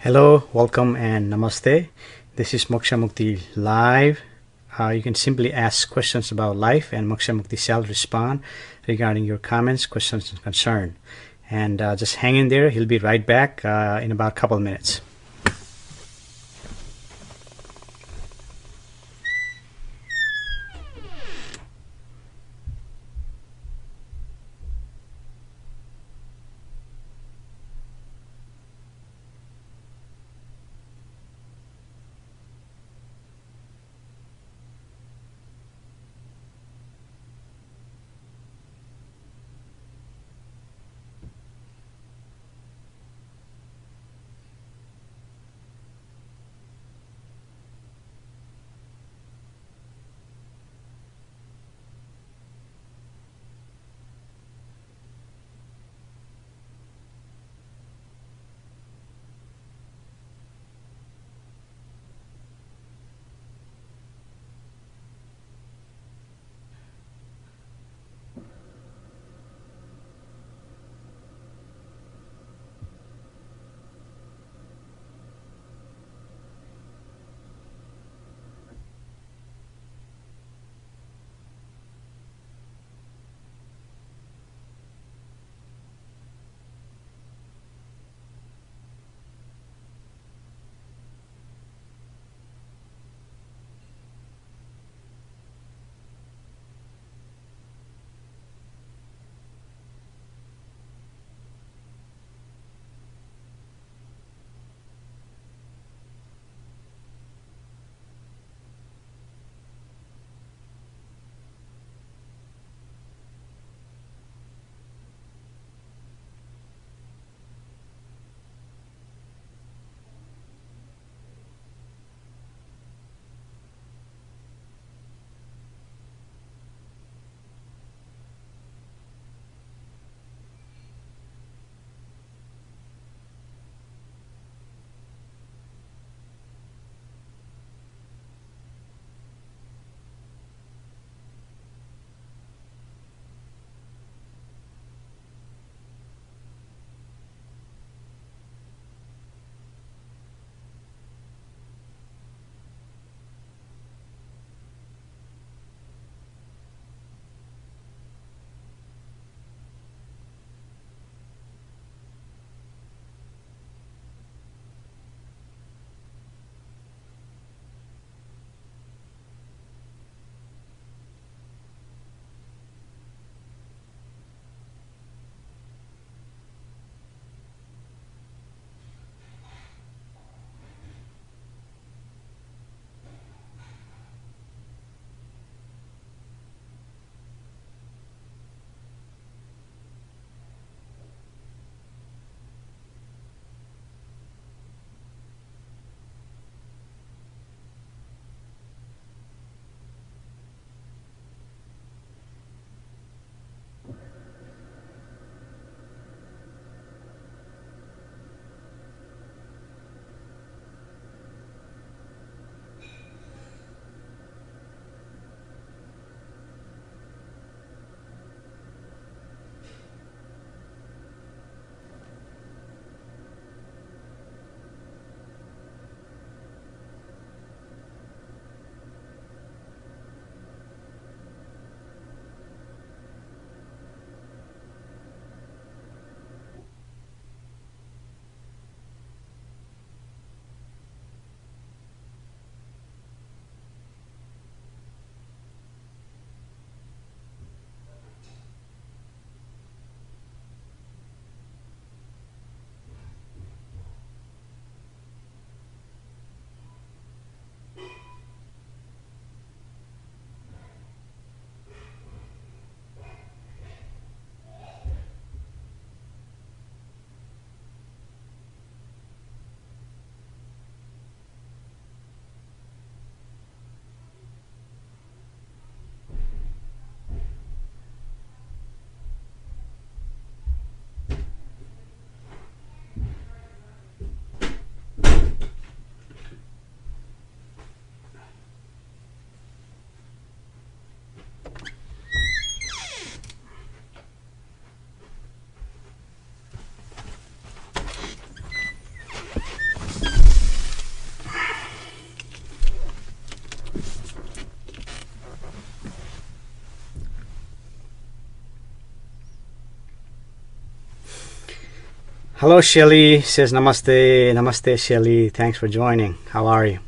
Hello, welcome, and namaste. This is Moksha Mukti live. You can simply ask questions about life, and Moksha Mukti shall respond regarding your comments, questions, and concern. And just hang in there. He'll be right back in about a couple of minutes. Hello, Shelly says namaste. Namaste, Shelly. Thanks for joining. How are you?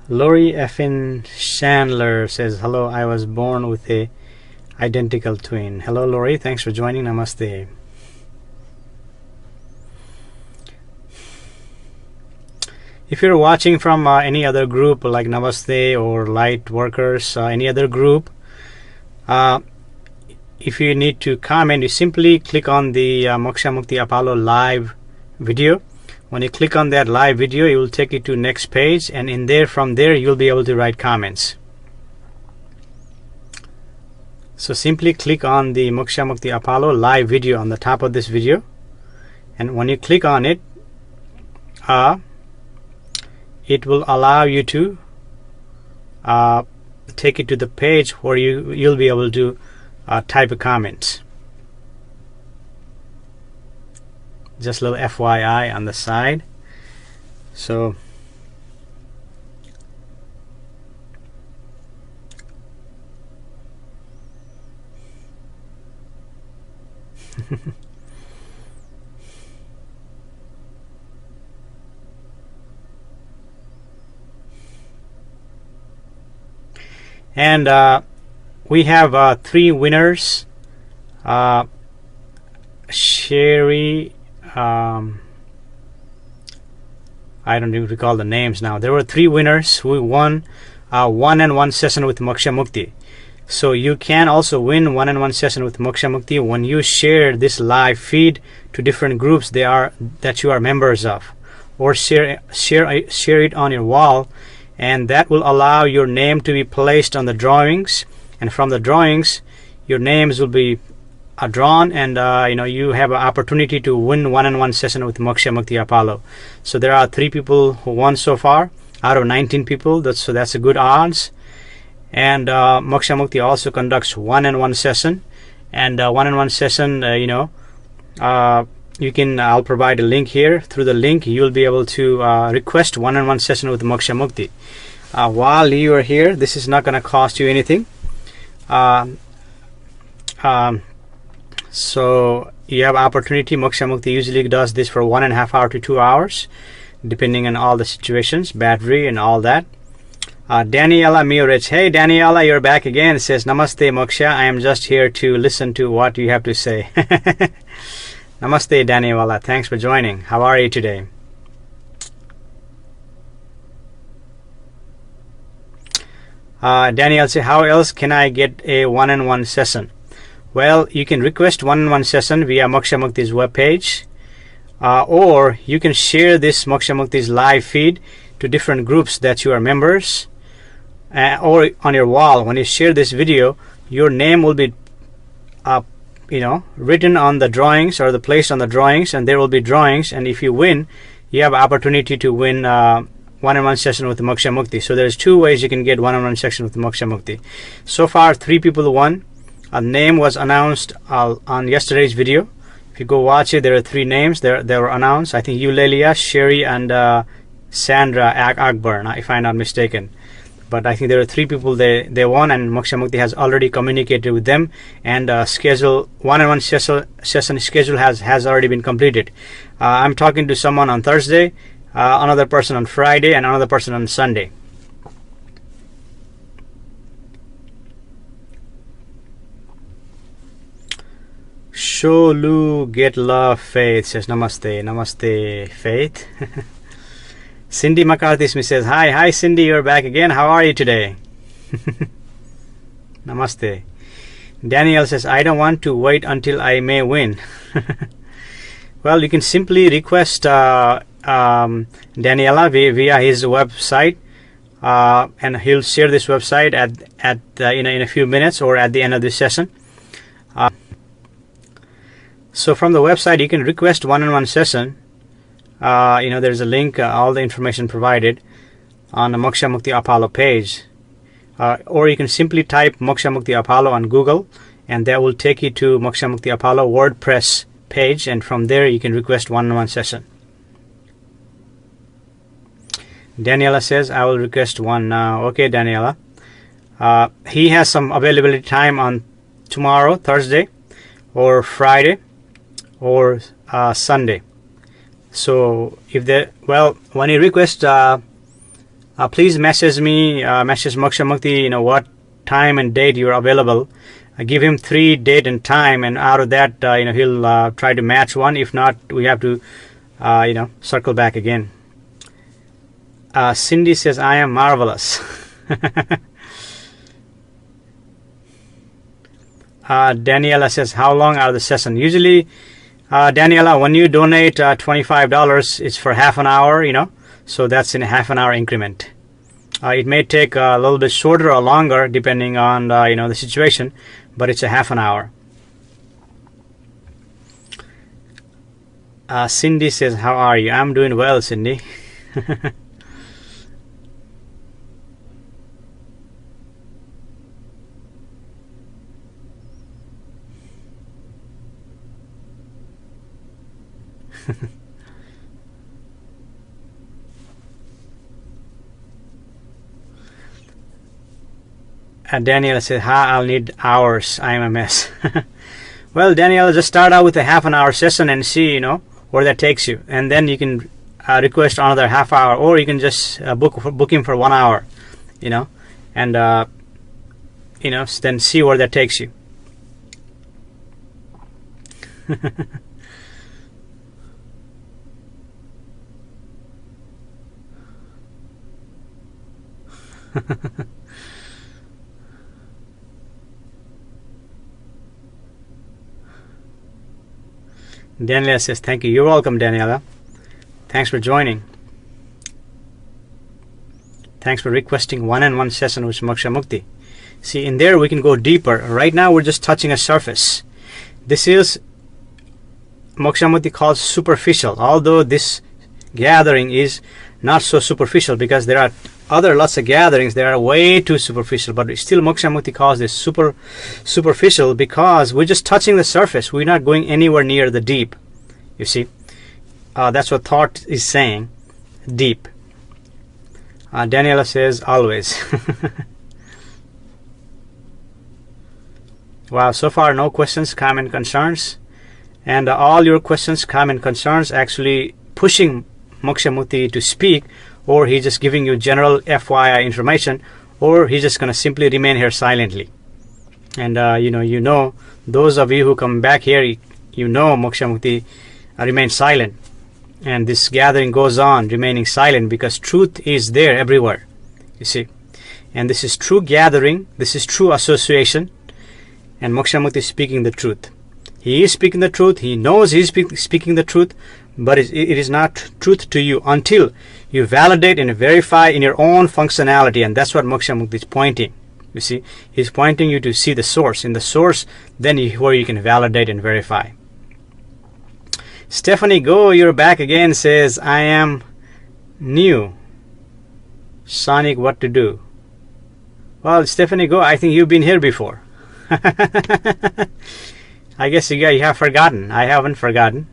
Lori Effin Chandler says, hello, I was born with a identical twin. Hello, Lori. Thanks for joining. Namaste. If you're watching from any other group like Namaste or Light Workers, any other group, if you need to comment, you simply click on the Moksha Mukti Apollo live video. When you click on that live video, it will take you to next page, and from there you'll be able to write comments. So simply click on the Moksha Mukti Apollo live video on the top of this video, and when you click on it, it will allow you to take it to the page where you'll be able to type a comment. Just a little FYI on the side. So and we have 3 winners. Sherry, I don't even recall the names now. There were 3 winners who won 1-on-1 session with Moksha Mukti. So you can also win 1-on-1 session with Moksha Mukti when you share this live feed to different groups that you are members of, or share it on your wall, and that will allow your name to be placed on the drawings, and from the drawings your names will be drawn, and you have an opportunity to win 1-on-1 session with Moksha Mukti Apollo. So there are 3 people who won so far out of 19 people. That's a good odds. And Moksha Mukti also conducts 1-on-1 session, and 1-on-1 session, I'll provide a link here. Through the link you'll be able to request 1-on-1 session with Moksha Mukti. While you are here, this is not going to cost you anything. So you have opportunity. Moksha Mukti usually does this for 1.5 hours to 2 hours, depending on all the situations, battery and all that. Daniela Miorich. Hey Daniela, you're back again. It says, Namaste Moksha, I am just here to listen to what you have to say. Namaste Daniela, thanks for joining. How are you today? Daniel says, how else can I get a 1-on-1 session? Well, you can request 1-on-1 session via Moksha Mukti's webpage, or you can share this Moksha Mukti's live feed to different groups that you are members, or on your wall. When you share this video, your name will be written on the drawings, or the placed on the drawings, and there will be drawings, and if you win, you have opportunity to win 1-on-1 session with Moksha Mukti. So there's 2 ways you can get 1-on-1 session with Moksha Mukti. So far 3 people won. A name was announced on yesterday's video. If you go watch it, there are 3 names. They were announced. I think Eulalia, Sherry, and Sandra Akbar, if I'm not mistaken. But I think there are 3 people they won, and Moksha Mukti has already communicated with them, and one-on-one session schedule has already been completed. I'm talking to someone on Thursday, another person on Friday, and another person on Sunday. Sholu Get Love Faith says namaste Faith. Cindy McCarthy Smith says hi Cindy, you're back again. How are you today? Namaste. Danielle says I don't want to wait until I may win. Well, you can simply request Daniela via his website, and he'll share this website at in a few minutes or at the end of this session. So from the website you can request one-on-one session. There's a link, all the information provided on the Moksha Mukti Apollo page, or you can simply type Moksha Mukti Apollo on Google, and that will take you to Moksha Mukti Apollo WordPress page, and from there you can request one-on-one session. Daniela says I will request one now. Okay, Daniela. He has some availability time on tomorrow, Thursday, or Friday, or Sunday. So when you request, please message me, message Moksha Mukti, what time and date you are available. I give him 3 date and time, and out of that, he'll try to match one. If not, we have to, circle back again. Cindy says I am marvelous. Daniela says how long are the session? Usually, Daniela, when you donate $25, it's for half an hour, so that's in a half an hour increment. It may take a little bit shorter or longer depending on the situation, but it's a half an hour. Cindy says how are you? I'm doing well, Cindy. Daniela said, I'll need hours. I'm a mess. Well, Daniela, just start out with a half an hour session and see, where that takes you. And then you can request another half hour, or you can just book him for 1 hour, and, then see where that takes you. Daniela says thank you. You're welcome, Daniela. Thanks for joining. Thanks for requesting one-on-one session with Moksha Mukti. See, in there we can go deeper. Right now we're just touching a surface. This is Moksha Mukti calls superficial, although this gathering is not so superficial, because there are lots of gatherings that are way too superficial, but still Moksha Mukti calls this superficial because we're just touching the surface. We're not going anywhere near the deep. You see, that's what thought is saying, deep. Daniela says always. Wow, so far no questions, comment, concerns, and all your questions, comment, concerns actually pushing Moksha Mukti to speak, or he's just giving you general FYI information, or he's just going to simply remain here silently. And those of you who come back here, Moksha Mukti remains silent, and this gathering goes on remaining silent because truth is there everywhere, you see. And this is true gathering, this is true association, and Moksha Mukti is speaking the truth. He is speaking the truth, he knows he is speaking the truth, but it is not truth to you until you validate and verify in your own functionality. And that's what Moksha Mukti is pointing. You see, he's pointing you to see the source. In the source, then where you can validate and verify. Stephanie Go, you're back again, says I am new. Sonic, what to do? Well, Stephanie Go, I think you've been here before. I guess you have forgotten. I haven't forgotten.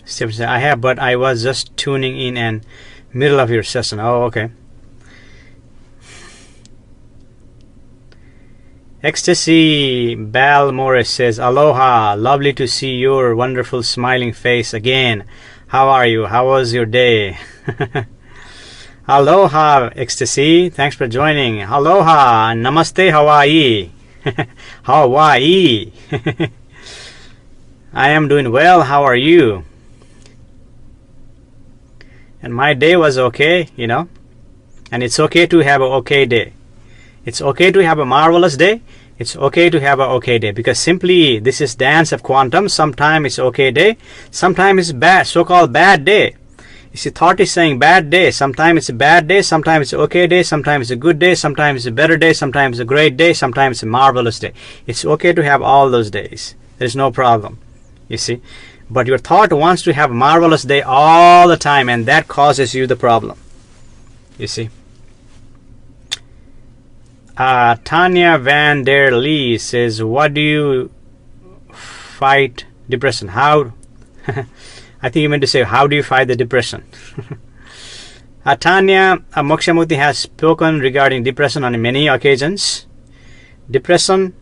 Stephen said, I have, but I was just tuning in and middle of your session. Oh, okay. Ecstasy Bal Morris says, aloha, lovely to see your wonderful smiling face again. How are you? How was your day? Aloha, Ecstasy. Thanks for joining. Aloha, namaste, Hawaii. Hawaii. I am doing well. How are you? And my day was okay, and it's okay to have an okay day. It's okay to have a marvelous day. It's okay to have an okay day, because simply this is dance of quantum. Sometimes it's okay day, sometimes it's bad, so-called bad day. You see, thought is saying bad day. Sometimes it's a bad day, sometimes it's an okay day, sometimes it's a good day, sometimes it's a better day, sometimes it's a great day, sometimes it's a marvelous day. It's okay to have all those days. There's no problem, you see. But your thought wants to have a marvelous day all the time, and that causes you the problem, you see. Tanya Van Der Lee says, what do you fight depression? How? I think you meant to say, how do you fight the depression? Tanya, Moksha Mukti has spoken regarding depression on many occasions. Depression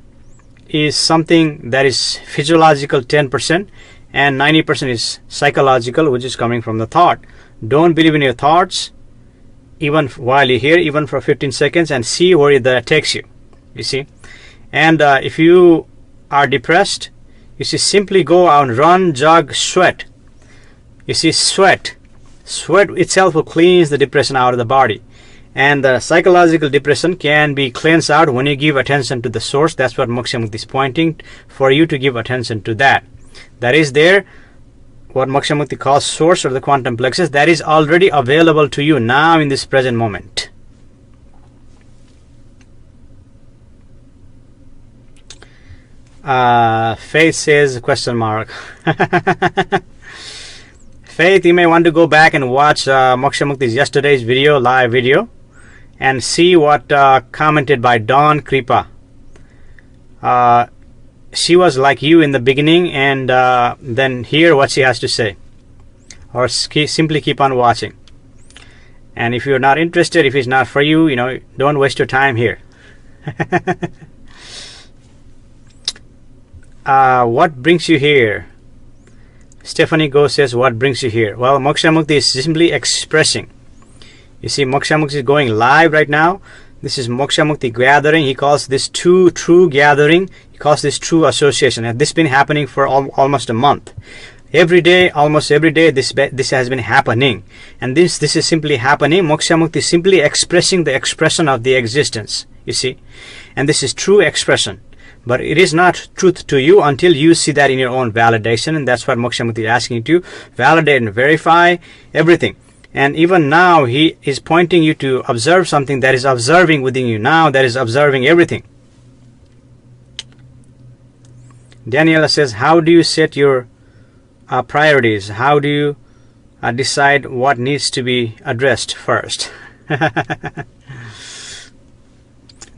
is something that is physiological 10%, and 90% is psychological, which is coming from the thought. Don't believe in your thoughts, even while you're here, even for 15 seconds, and see where that takes you, you see. And if you are depressed, you see, simply go out and run, jog, sweat. You see, sweat itself will cleanse the depression out of the body. And the psychological depression can be cleansed out when you give attention to the source. That's what Moksha Mukti is pointing, for you to give attention to that. That is there, what Moksha Mukti calls source, or the quantum plexus, that is already available to you now in this present moment. Faith says, question mark. Faith, you may want to go back and watch Moksha Mukti's yesterday's video, live video, and see what commented by Dawn Kripa. She was like you in the beginning, and then hear what she has to say, or simply keep on watching. And if you're not interested, if it's not for you, don't waste your time here. What brings you here? Stephanie Go says, what brings you here? Well, Moksha Mukti is simply expressing. You see, Moksha Mukti is going live right now. This is Moksha Mukti gathering. He calls this true gathering. He calls this true association. And this has been happening for almost a month. Every day, almost every day, this has been happening. And this is simply happening. Moksha Mukti is simply expressing the expression of the existence, you see. And this is true expression. But it is not truth to you until you see that in your own validation. And that's what Moksha Mukti is asking you to validate and verify everything. And even now, he is pointing you to observe something that is observing within you now, that is observing everything. Daniela says, how do you set your priorities? How do you decide what needs to be addressed first? That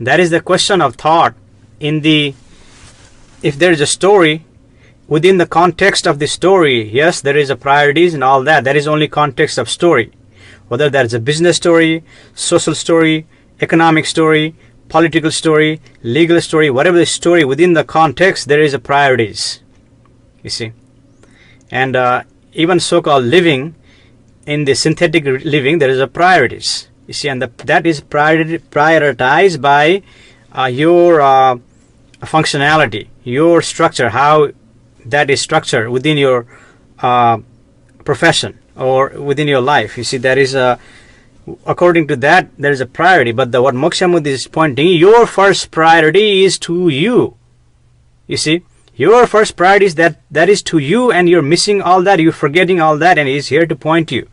is the question of thought. If there is a story, within the context of the story, yes, there is a priorities and all that. That is only context of story. Whether that is a business story, social story, economic story, political story, legal story, whatever the story, within the context, there is a priorities, you see. And even so-called living, in the synthetic living, there is a priorities, you see. And that is prioritized by your functionality, your structure, how that is structured within your profession or within your life. You see, there is according to that, there is a priority. But what Moksha Mukti is pointing, your first priority is to you. You see, your first priority is that is to you, and you're missing all that, you're forgetting all that, and he's here to point you.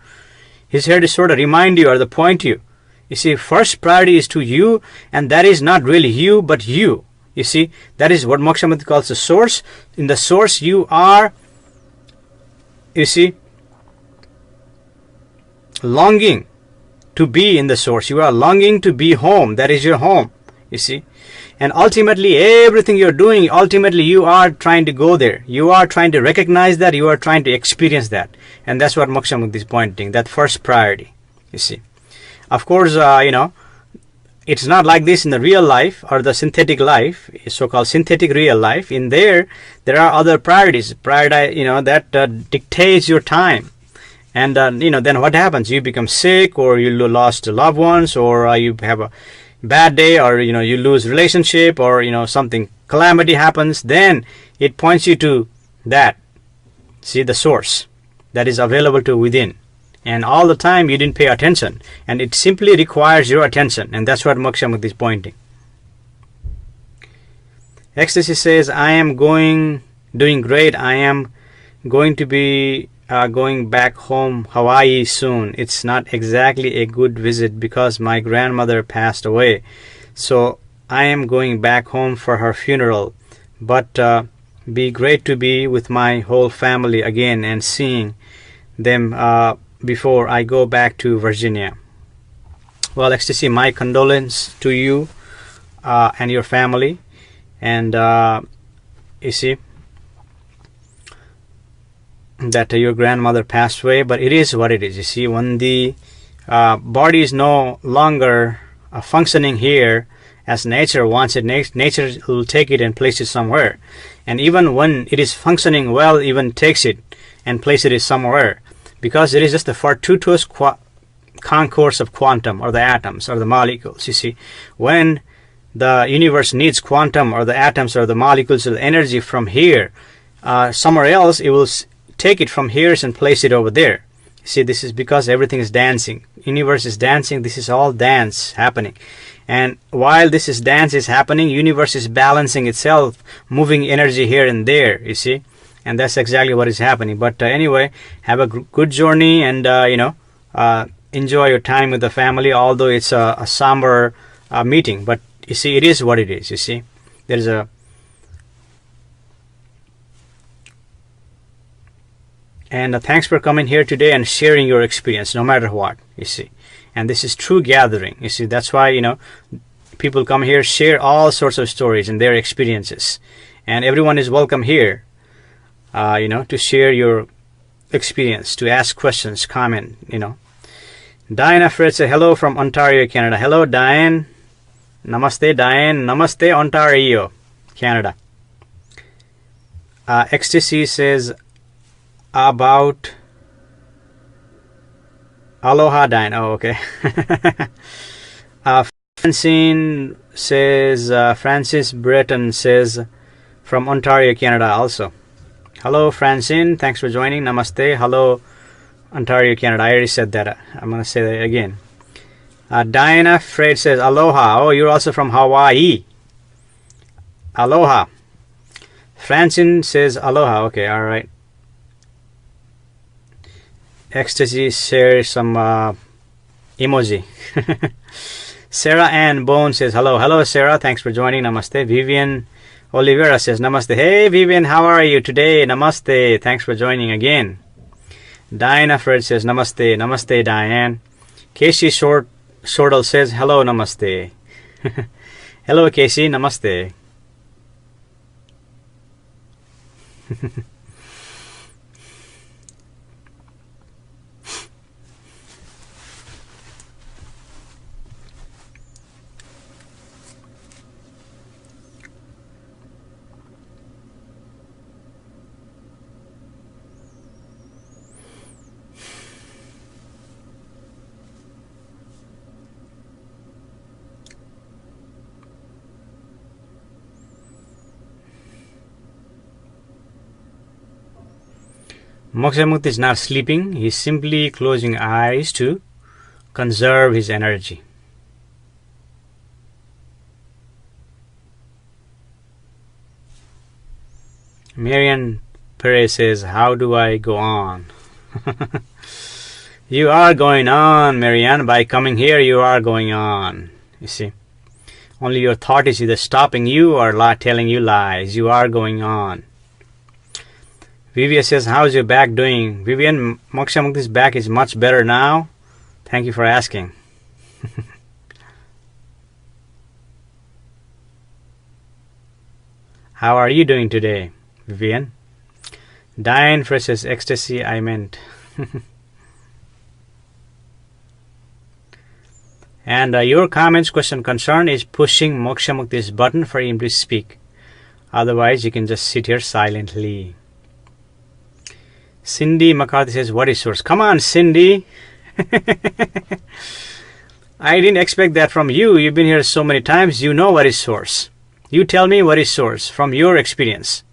He's here to sort of remind you or to point you. You see, first priority is to you, and that is not really you, but you. You see, that is what Moksha Mukti calls the source. In the source, you are, you see, longing to be in the source. You are longing to be home. That is your home, you see. And ultimately, everything you're doing, ultimately you are trying to go there. You are trying to recognize that. You are trying to experience that. And that's what Moksha Mukti is pointing, that first priority, you see. Of course, it's not like this in the real life or the synthetic life, so-called synthetic real life. In there are other priorities, that dictates your time. And, then what happens? You become sick, or you lost loved ones, or you have a bad day, or, you lose relationship, or, something, calamity happens. Then it points you to that. See, the source that is available to within. And all the time you didn't pay attention. And it simply requires your attention. And that's what Moksha Mukti is pointing. Ecstasy says, I am doing great. I am going to be going back home Hawaii soon. It's not exactly a good visit because my grandmother passed away. So I am going back home for her funeral. But be great to be with my whole family again and seeing them before I go back to Virginia. Well, Ecstasy, my condolence to you and your family. And you see that your grandmother passed away, but it is what it is. You see, when the body is no longer functioning here as nature wants it, nature will take it and place it somewhere. And even when it is functioning well, even takes it and place it somewhere, because it is just the fortuitous concourse of quantum, or the atoms, or the molecules. You see, when the universe needs quantum, or the atoms, or the molecules, or the energy from here, somewhere else, it will take it from here and place it over there. You see, this is because everything is dancing. Universe is dancing. This is all dance happening. And while this is dance is happening, universe is balancing itself, moving energy here and there, you see. And that's exactly what is happening. But anyway, have a good journey, and enjoy your time with the family, although it's a somber meeting. But you see, it is what it is. You see, there's a and thanks for coming here today and sharing your experience, no matter what, you see. And this is true gathering. You see, that's why people come here, share all sorts of stories and their experiences, and everyone is welcome here. To share your experience, to ask questions, comment, Diana Fred said, hello from Ontario, Canada. Hello, Diane. Namaste, Diane. Namaste, Ontario, Canada. Ecstasy says, about... Aloha, Diane. Oh, okay. Francine says, Francis Breton says, from Ontario, Canada also. Hello, Francine. Thanks for joining. Namaste. Hello, Ontario, Canada. I already said that. I'm going to say that again. Diana Fred says, aloha. Oh, you're also from Hawaii. Aloha. Francine says, aloha. Okay, all right. Ecstasy shares some emoji. Sarah Ann Bone says, hello. Hello, Sarah. Thanks for joining. Namaste. Vivian Oliveira says, namaste. Hey, Vivian, how are you today? Namaste. Thanks for joining again. Diana Fred says, namaste. Namaste, Diane. Casey Shortle says, hello, namaste. Hello, Casey. Namaste. Moksha Mukti is not sleeping. He's simply closing eyes to conserve his energy. Marian Perez says, how do I go on? You are going on, Marianne. By coming here, you are going on. You see, only your thought is either stopping you or telling you lies. You are going on. Vivian says, how's your back doing? Vivian, Moksha Mukti's back is much better now. Thank you for asking. How are you doing today, Vivian? Diane says, ecstasy, I meant. And your comments, question, concern is pushing Moksha Mukti's button for him to speak. Otherwise, you can just sit here silently. Cindy McCarthy says, what is source? Come on, Cindy. I didn't expect that from you. You've been here so many times. You know what is source. You tell me what is source from your experience.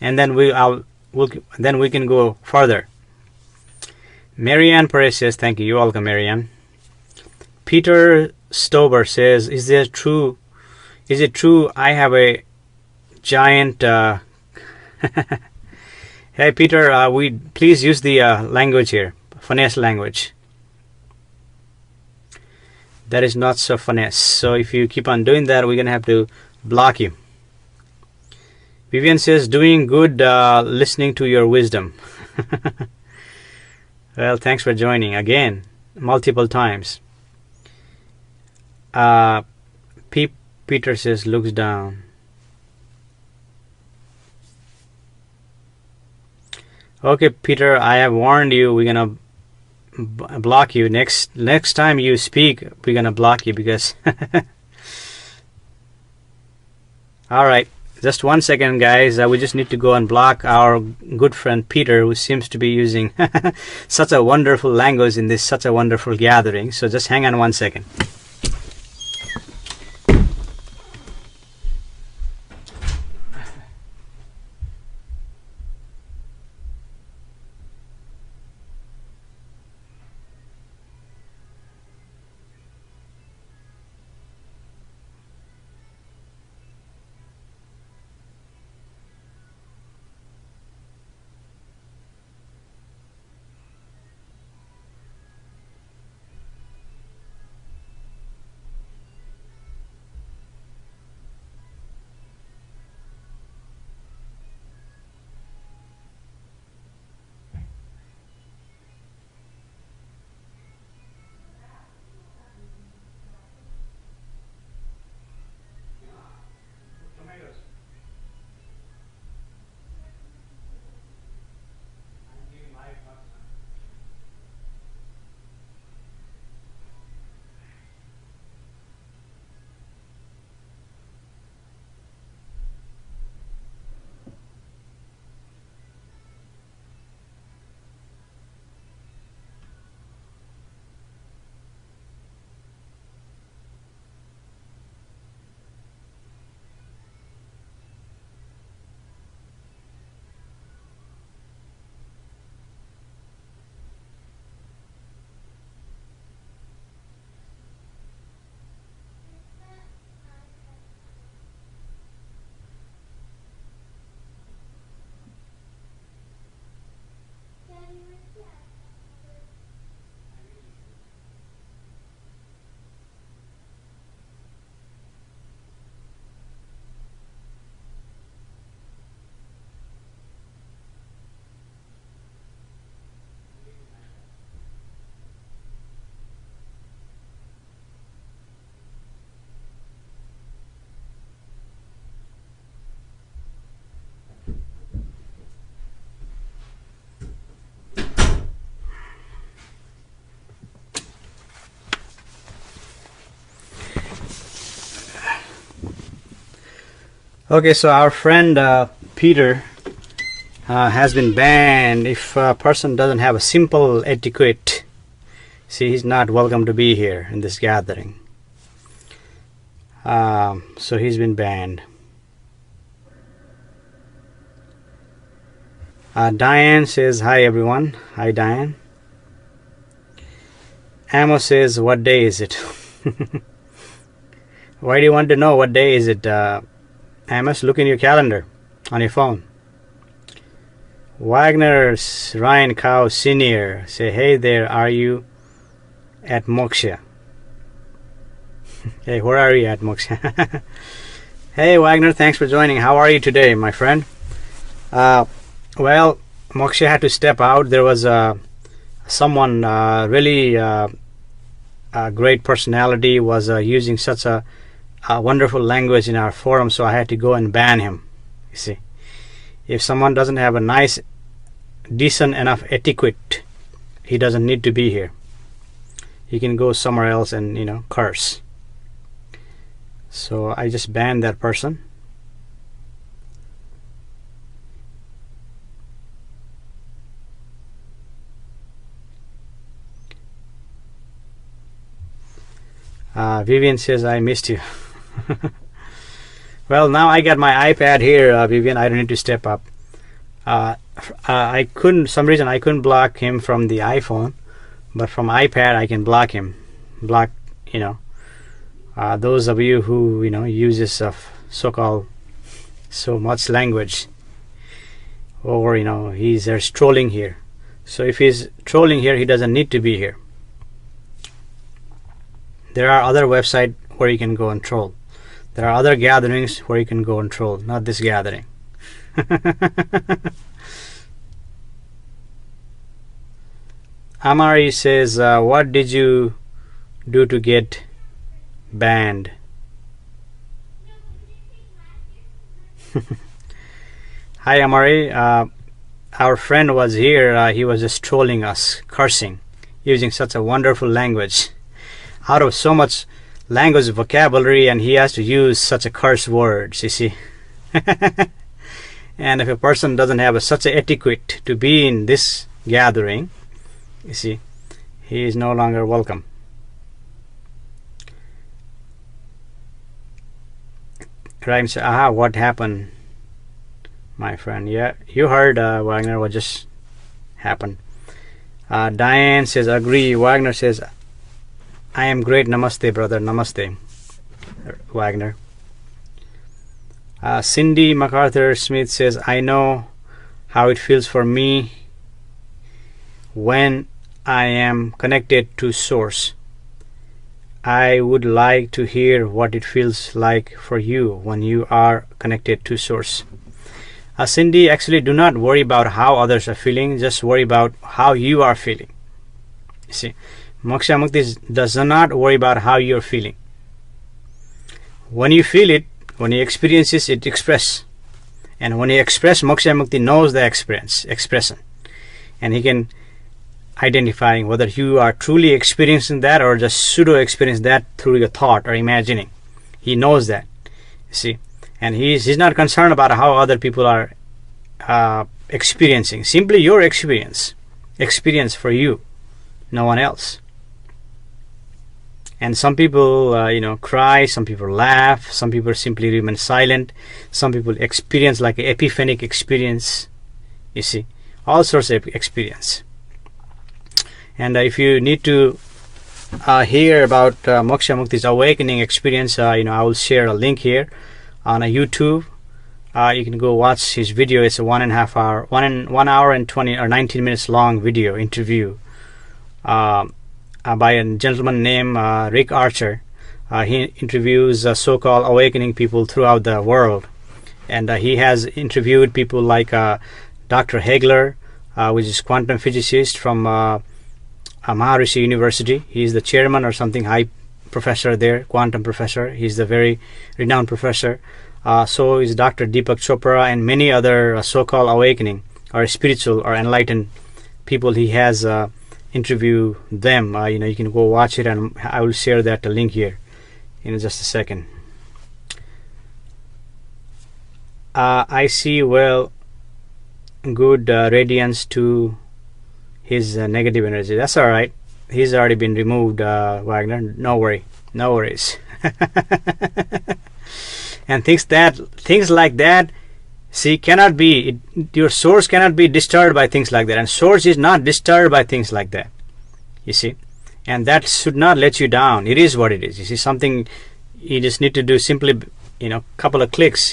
And then we can go further. Marianne Perez says, thank you. You're welcome, Marianne. Peter Stober says, is it true I have a giant Hey Peter, we please use the language here, finesse language. That is not so finesse. So if you keep on doing that, we're gonna have to block you. Vivian says, doing good, listening to your wisdom. Well, thanks for joining again, multiple times. Peter says, looks down. Okay, Peter, I have warned you. We're gonna block you. Next time you speak, we're gonna block you because. All right, just 1 second, guys. We just need to go and block our good friend Peter, who seems to be using such a wonderful language in this such a wonderful gathering. So just hang on 1 second. Okay, so our friend Peter has been banned. If a person doesn't have a simple etiquette, see, he's not welcome to be here in this gathering. So he's been banned. Diane says, hi everyone. Hi Diane. Amos says, what day is it? Why do you want to know what day is it, Amos? Look in your calendar on your phone. Wagner's Ryan Cow Senior say, hey there, are you at Moksha? Hey, where are you at, Moksha? Hey Wagner, thanks for joining. How are you today, my friend? Well, Moksha had to step out. There was someone really a great personality was using such a wonderful language in our forum, so I had to go and ban him. You see, if someone doesn't have a nice, decent enough etiquette, he doesn't need to be here. He can go somewhere else and curse. So I just banned that person. Vivian says, I missed you. Well, now I got my iPad here, Vivian. I don't need to step up. I couldn't, some reason I couldn't block him from the iPhone, but from iPad I can block him. Block, those of you who uses of so-called so much language, or there's trolling here. So if he's trolling here, he doesn't need to be here. There are other websites where you can go and troll. There are other gatherings where you can go and troll, not this gathering. Amari says, what did you do to get banned? Hi Amari, our friend was here. He was just trolling us, cursing, using such a wonderful language. Out of so much language vocabulary, and he has to use such a curse words, you see. And if a person doesn't have such a etiquette to be in this gathering, you see, he is no longer welcome. Rhyme says, aha, what happened, my friend? Yeah, you heard, Wagner, what just happened. Diane says, agree. Wagner says, I am great. Namaste, brother. Namaste, Wagner. Cindy MacArthur Smith says, I know how it feels for me when I am connected to Source. I would like to hear what it feels like for you when you are connected to Source. Cindy, actually do not worry about how others are feeling. Just worry about how you are feeling. You see, Moksha Mukti does not worry about how you're feeling. When you feel it, when you experience it, express. And when you express, Moksha Mukti knows the expression. And he can identify whether you are truly experiencing that or just pseudo-experience that through your thought or imagining. He knows that. You see. And he's not concerned about how other people are experiencing. Simply your experience. Experience for you. No one else. And some people, cry. Some people laugh. Some people simply remain silent. Some people experience like an epiphanic experience. You see, all sorts of experience. And if you need to hear about Moksha Mukti's awakening experience, I will share a link here on a YouTube. You can go watch his video. It's a 1.5 hour, 1 hour and 20 or 19 minutes long video interview. By a gentleman named Rick Archer. He interviews so-called awakening people throughout the world, and he has interviewed people like Dr. Hegler, which is quantum physicist from Maharishi University. He is the chairman or something, high professor there, quantum professor. He's the very renowned professor. So is Dr. Deepak Chopra and many other so-called awakening or spiritual or enlightened people. He has interview them. You can go watch it, and I will share that link here in just a second. I see good radiance to his negative energy. That's all right. He's already been removed, Wagner. No worries. And things like that, see, cannot be, your source cannot be disturbed by things like that, and source is not disturbed by things like that. You see, and that should not let you down. It is what it is. You see, something you just need to do simply, couple of clicks,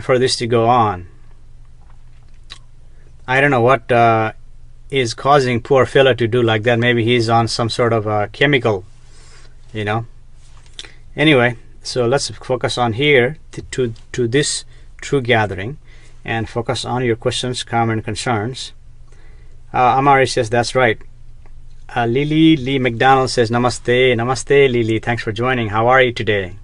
for this to go on. I don't know what is causing poor fella to do like that. Maybe he's on some sort of a chemical, Anyway, so let's focus on here to this true gathering, and focus on your questions, comments, concerns. Amari says that's right. Lily Lee McDonald says namaste. Namaste, Lily. Thanks for joining. How are you today?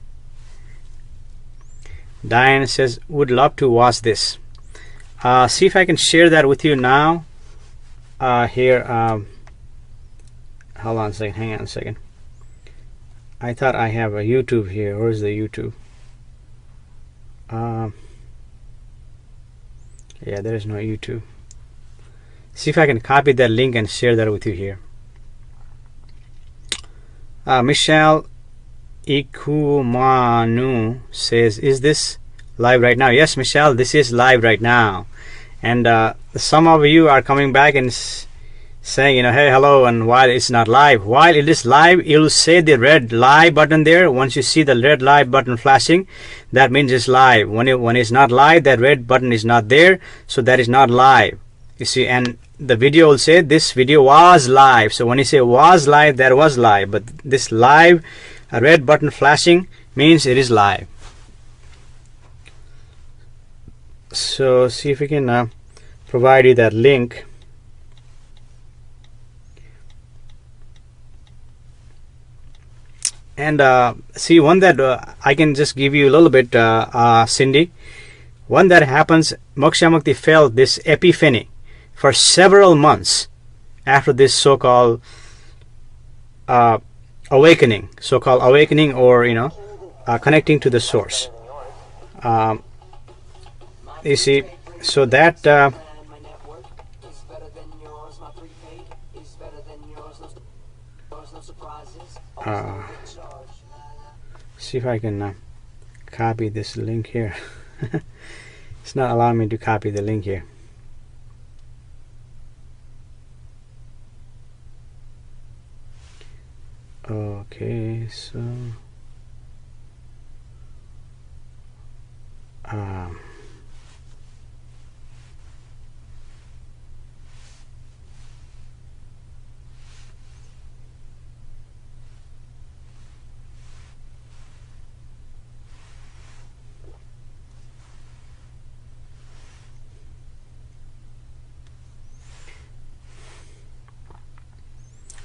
Diane says would love to watch this. See if I can share that with you now. Here, hold on a second. Hang on a second. I thought I have a YouTube here. Where's the YouTube? Yeah, there is no YouTube. See if I can copy that link and share that with you here. Michelle Ikumanu says, is this live right now? Yes, Michelle, this is live right now. And some of you are coming back and saying, hey, hello, and while it's not live. While it is live, you'll say the red live button there. Once you see the red live button flashing, that means it's live. When it's not live, that red button is not there, so that is not live. You see, and the video will say this video was live. So when you say was live, that was live. But this live, a red button flashing, means it is live. So see if we can provide you that link. And see, one that I can just give you a little bit, Cindy. One that happens, Moksha Mukti felt this epiphany for several months after this so-called awakening, or connecting to the source. You see, so that see if I can copy this link here. It's not allowing me to copy the link here. Okay, so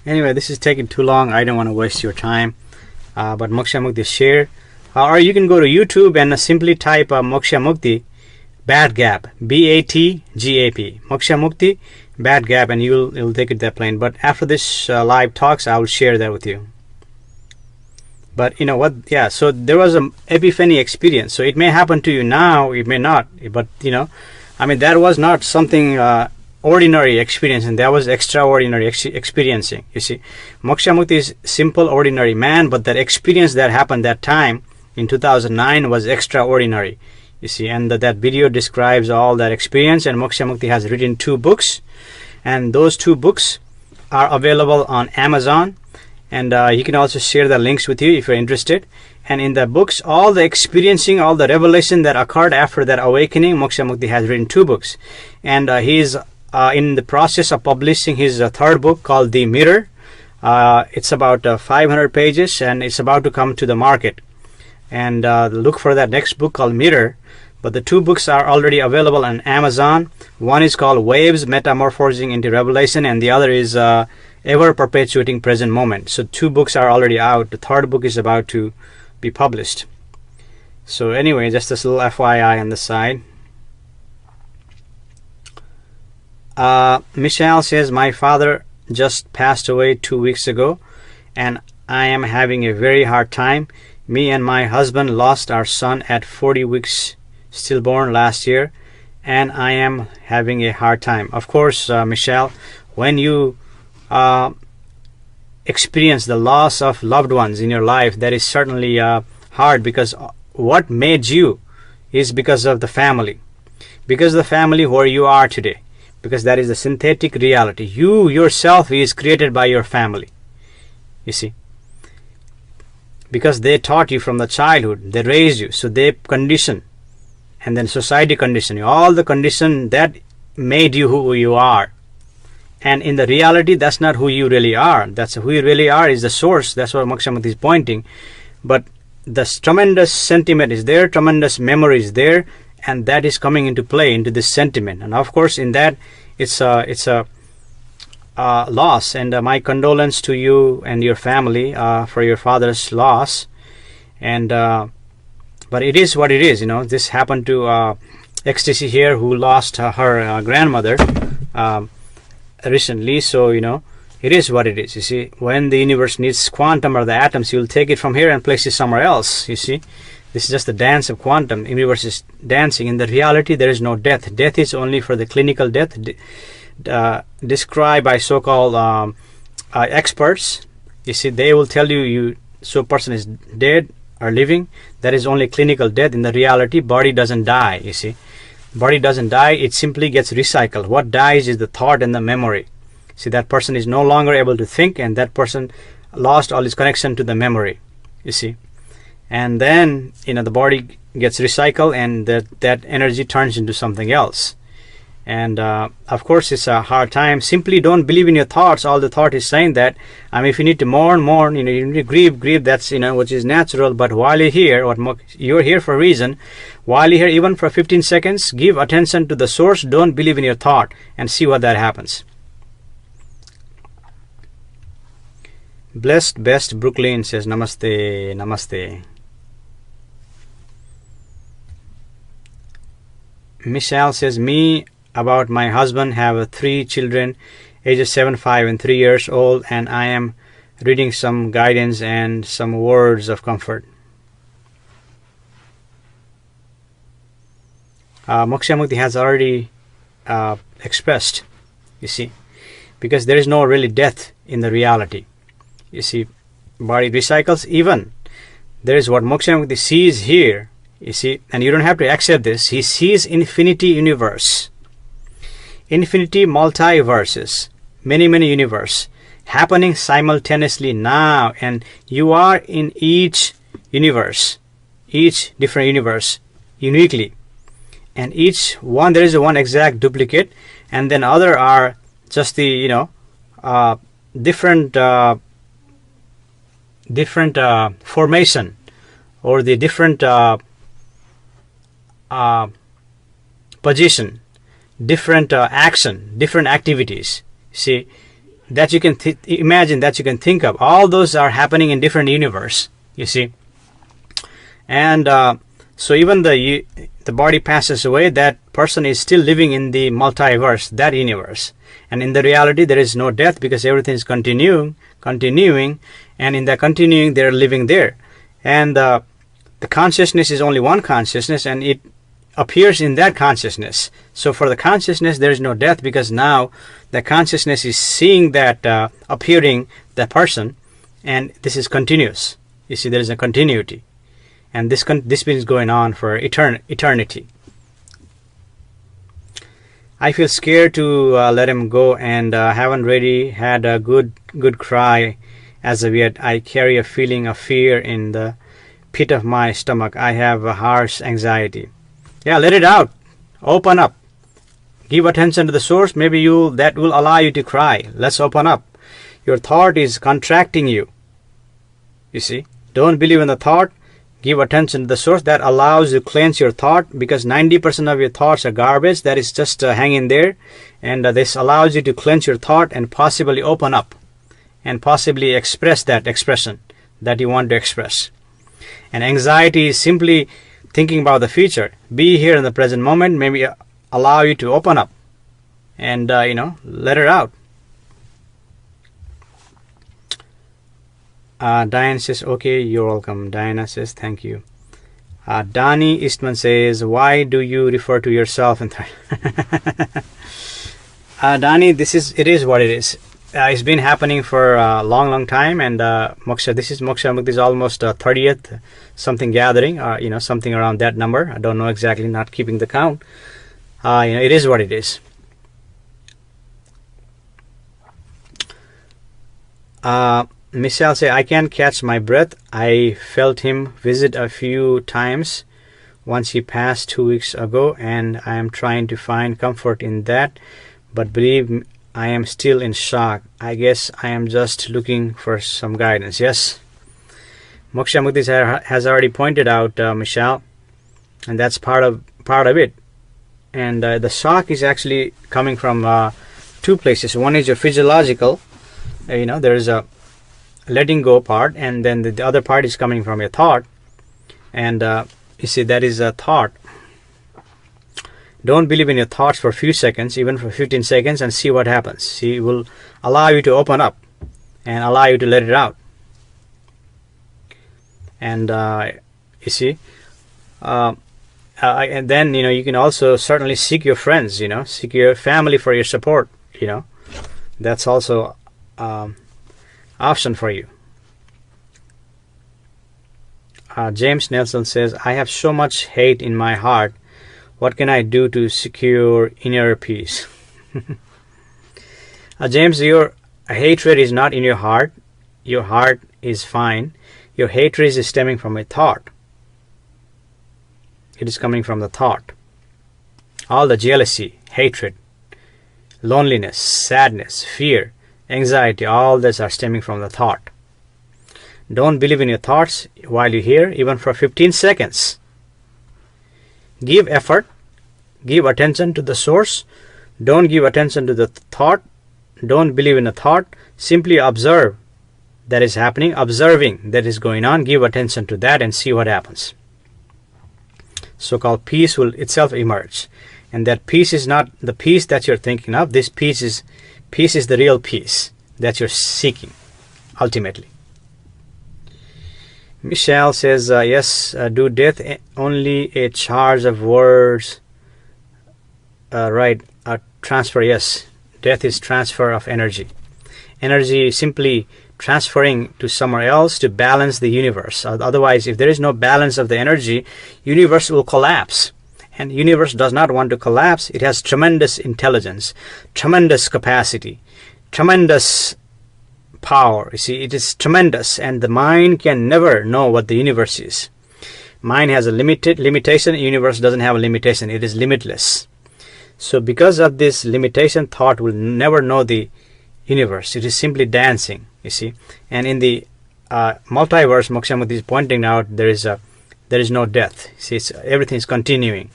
anyway, this is taking too long. I don't want to waste your time. But Moksha Mukti share. Or you can go to YouTube and simply type Moksha Mukti Bad Gap, BATGAP, Moksha Mukti Bad Gap, and you'll take it that plain. But after this live talks, I will share that with you. But you know what? Yeah. So there was an epiphany experience. So it may happen to you now. It may not. But I mean, that was not something ordinary experience, and that was extraordinary experiencing. You see, Moksha Mukti is simple, ordinary man, but that experience that happened that time in 2009 was extraordinary. You see, and that video describes all that experience. And Moksha Mukti has written 2 books, and those 2 books are available on Amazon. And he can also share the links with you if you're interested. And in the books, all the experiencing, all the revelation that occurred after that awakening, Moksha Mukti has written 2 books, and he's in the process of publishing his 3rd book called The Mirror. It's about 500 pages, and it's about to come to the market. And look for that next book called Mirror. But the 2 books are already available on Amazon. One is called Waves Metamorphosing into Revelation, and the other is Ever Perpetuating Present Moment. So 2 books are already out. The 3rd book is about to be published. So anyway, just this little FYI on the side. Michelle says, my father just passed away 2 weeks ago, and I am having a very hard time. Me and my husband lost our son at 40 weeks stillborn last year, and I am having a hard time. Of course, Michelle, when you experience the loss of loved ones in your life, that is certainly hard, because what made you is because of the family, where you are today, because that is the synthetic reality. You yourself is created by your family, you see, because they taught you from the childhood, they raised you, so they condition, and then society conditioned you, all the condition that made you who you are. And in the reality, that's not who you really are. That's who you really are is the source. That's what Moksha Mukti is pointing. But the tremendous sentiment is there, tremendous memory is there, and that is coming into play into this sentiment. And of course, in that, it's a loss. And my condolence to you and your family for your father's loss. And but it is what it is. You know, this happened to XTC here, who lost her grandmother recently. So you know, it is what it is. You see, when the universe needs quantum or the atoms, you'll take it from here and place it somewhere else. You see, this is just the dance of quantum. The universe is dancing. In the reality, there is no death. Death is only for the clinical death described by so-called experts. You see, they will tell you so person is dead or living. That is only clinical death. In the reality, body doesn't die. You see, body doesn't die. It simply gets recycled. What dies is the thought and the memory. See, that person is no longer able to think, and that person lost all his connection to the memory. You see, and then you know the body gets recycled, and that energy turns into something else. And of course, it's a hard time. Simply don't believe in your thoughts. All the thought is saying that if you need to mourn, you know, you need to grieve. That's which is natural. But while you're here, you're here for a reason. While you're here, even for 15 seconds, give attention to the source. Don't believe in your thought, and see what that happens. Blessed Best Brooklyn says Namaste, Namaste. Michelle says, me about my husband have 3 children, ages 7, 5 and 3 years old, and I am reading some guidance and some words of comfort. Moksha Mukti has already expressed, you see, because there is no really death in the reality. You see, body recycles. Even there is what Moksha Mukti sees here, you see, and you don't have to accept this. He sees infinity universe, infinity multiverses, many universe happening simultaneously now, and you are in each universe, each different universe uniquely, and each one there is one exact duplicate, and then other are just the different formation, or the different position, different action, different activities. See, that you can imagine, that you can think of. All those are happening in different universe. You see, and so even the body passes away, that person is still living in the multiverse, that universe. And in the reality, there is no death, because everything is continuing, and in the continuing, they are living there. And the consciousness is only one consciousness, and it appears in that consciousness. So for the consciousness, there is no death, because now the consciousness is seeing that appearing, the person, and this is continuous. You see, there is a continuity, and this is going on for eternity. I feel scared to let him go, and haven't really had a good cry as of yet. I carry a feeling of fear in the pit of my stomach. I have a harsh anxiety. Yeah, let it out. Open up. Give attention to the source. Maybe that will allow you to cry. Let's open up. Your thought is contracting you. You see, don't believe in the thought. Give attention to the source. That allows you to cleanse your thought, because 90% of your thoughts are garbage. That is just hanging there. And this allows you to cleanse your thought and possibly open up and possibly express that expression that you want to express. And anxiety is simply thinking about the future. Be here in the present moment. Maybe allow you to open up and let it out. Diane says, okay, you're welcome. Diana says, thank you. Donnie Eastman says, why do you refer to yourself in Donnie, it is what it is. It's been happening for a long time, and Moksha Mukti is almost 30th something gathering, something around that number. I don't know exactly, not keeping the count. It is what it is. Michelle say, I can't catch my breath. I felt him visit a few times. Once he passed 2 weeks ago, and I am trying to find comfort in that, but believe I am still in shock. I guess I am just looking for some guidance. Yes, Moksha Mukti has already pointed out, Michelle, and that's part of it. And the shock is actually coming from two places. One is your physiological, there is a letting go part, and then the other part is coming from your thought. And you see, that is a thought. Don't believe in your thoughts for a few seconds, even for 15 seconds, and see what happens. See, it will allow you to open up and allow you to let it out. And you see, and then you can also certainly seek your friends, seek your family for your support. That's also option for you. James Nelson says, I have so much hate in my heart. What can I do to secure inner peace? James, your hatred is not in your heart. Your heart is fine. Your hatred is stemming from a thought. It is coming from the thought. All the jealousy, hatred, loneliness, sadness, fear, anxiety, all these are stemming from the thought. Don't believe in your thoughts while you're here, even for 15 seconds. Give effort. Give attention to the source. Don't give attention to the thought. Don't believe in the thought. Simply observe that is happening, observing that is going on. Give attention to that and see what happens. So-called peace will itself emerge. And that peace is not the peace that you're thinking of. This peace is the real peace that you're seeking, ultimately. Michelle says, yes, do death only a charge of words? Right, transfer, yes. Death is transfer of energy. Energy simply transferring to somewhere else to balance the universe. Otherwise, if there is no balance of the energy, universe will collapse. And universe does not want to collapse. It has tremendous intelligence, tremendous capacity, tremendous power. You see, it is tremendous, and the mind can never know what the universe is. Mind has a limitation. Universe doesn't have a limitation. It is limitless. So because of this limitation, thought will never know the universe. It is simply dancing, you see. And in the multiverse, Moksha Mukti is pointing out, there is no death. See, everything is continuing.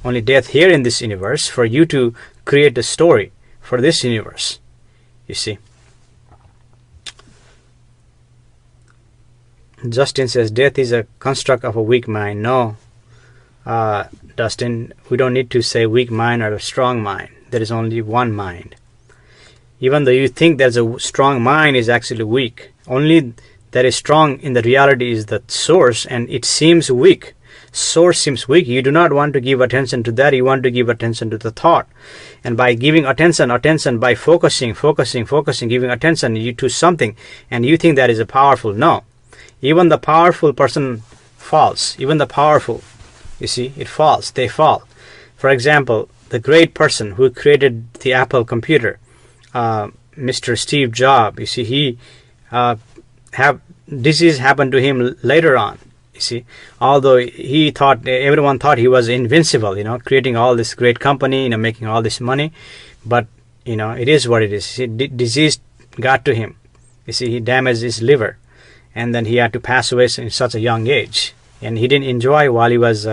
Only death here in this universe for you to create a story for this universe, you see. Justin says, death is a construct of a weak mind. No, Dustin, we don't need to say weak mind or a strong mind. There is only one mind. Even though you think there's a strong mind, is actually weak. Only that is strong in the reality is the source, and it seems weak. Source seems weak. You do not want to give attention to that. You want to give attention to the thought. And by giving attention, by focusing, giving attention to something, and you think that is a powerful. No. Even the powerful person falls. Even the powerful, you see, it falls. They fall. For example, the great person who created the Apple computer, Mr. Steve Jobs, you see, he have disease happened to him later on. You see, although everyone thought he was invincible, creating all this great company, making all this money, but it is what it is. See, disease got to him. You see, he damaged his liver. And then he had to pass away in such a young age. And he didn't enjoy while he was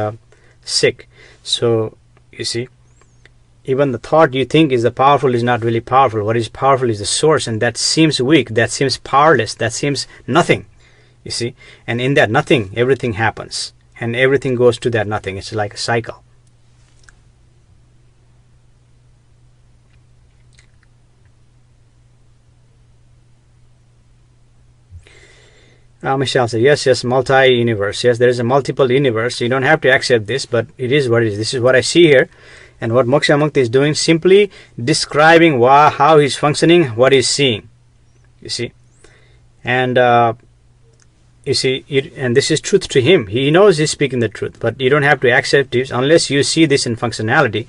sick. So, you see, even the thought you think is the powerful is not really powerful. What is powerful is the source, and that seems weak, that seems powerless, that seems nothing, you see. And in that nothing, everything happens. And everything goes to that nothing. It's like a cycle. Michelle said, yes, multi-universe. Yes, there is a multiple universe. You don't have to accept this, but it is what it is. This is what I see here. And what Moksha Mukti is doing, simply describing how he's functioning, what he's seeing. You see. And you see, and this is truth to him. He knows he's speaking the truth, but you don't have to accept this unless you see this in functionality.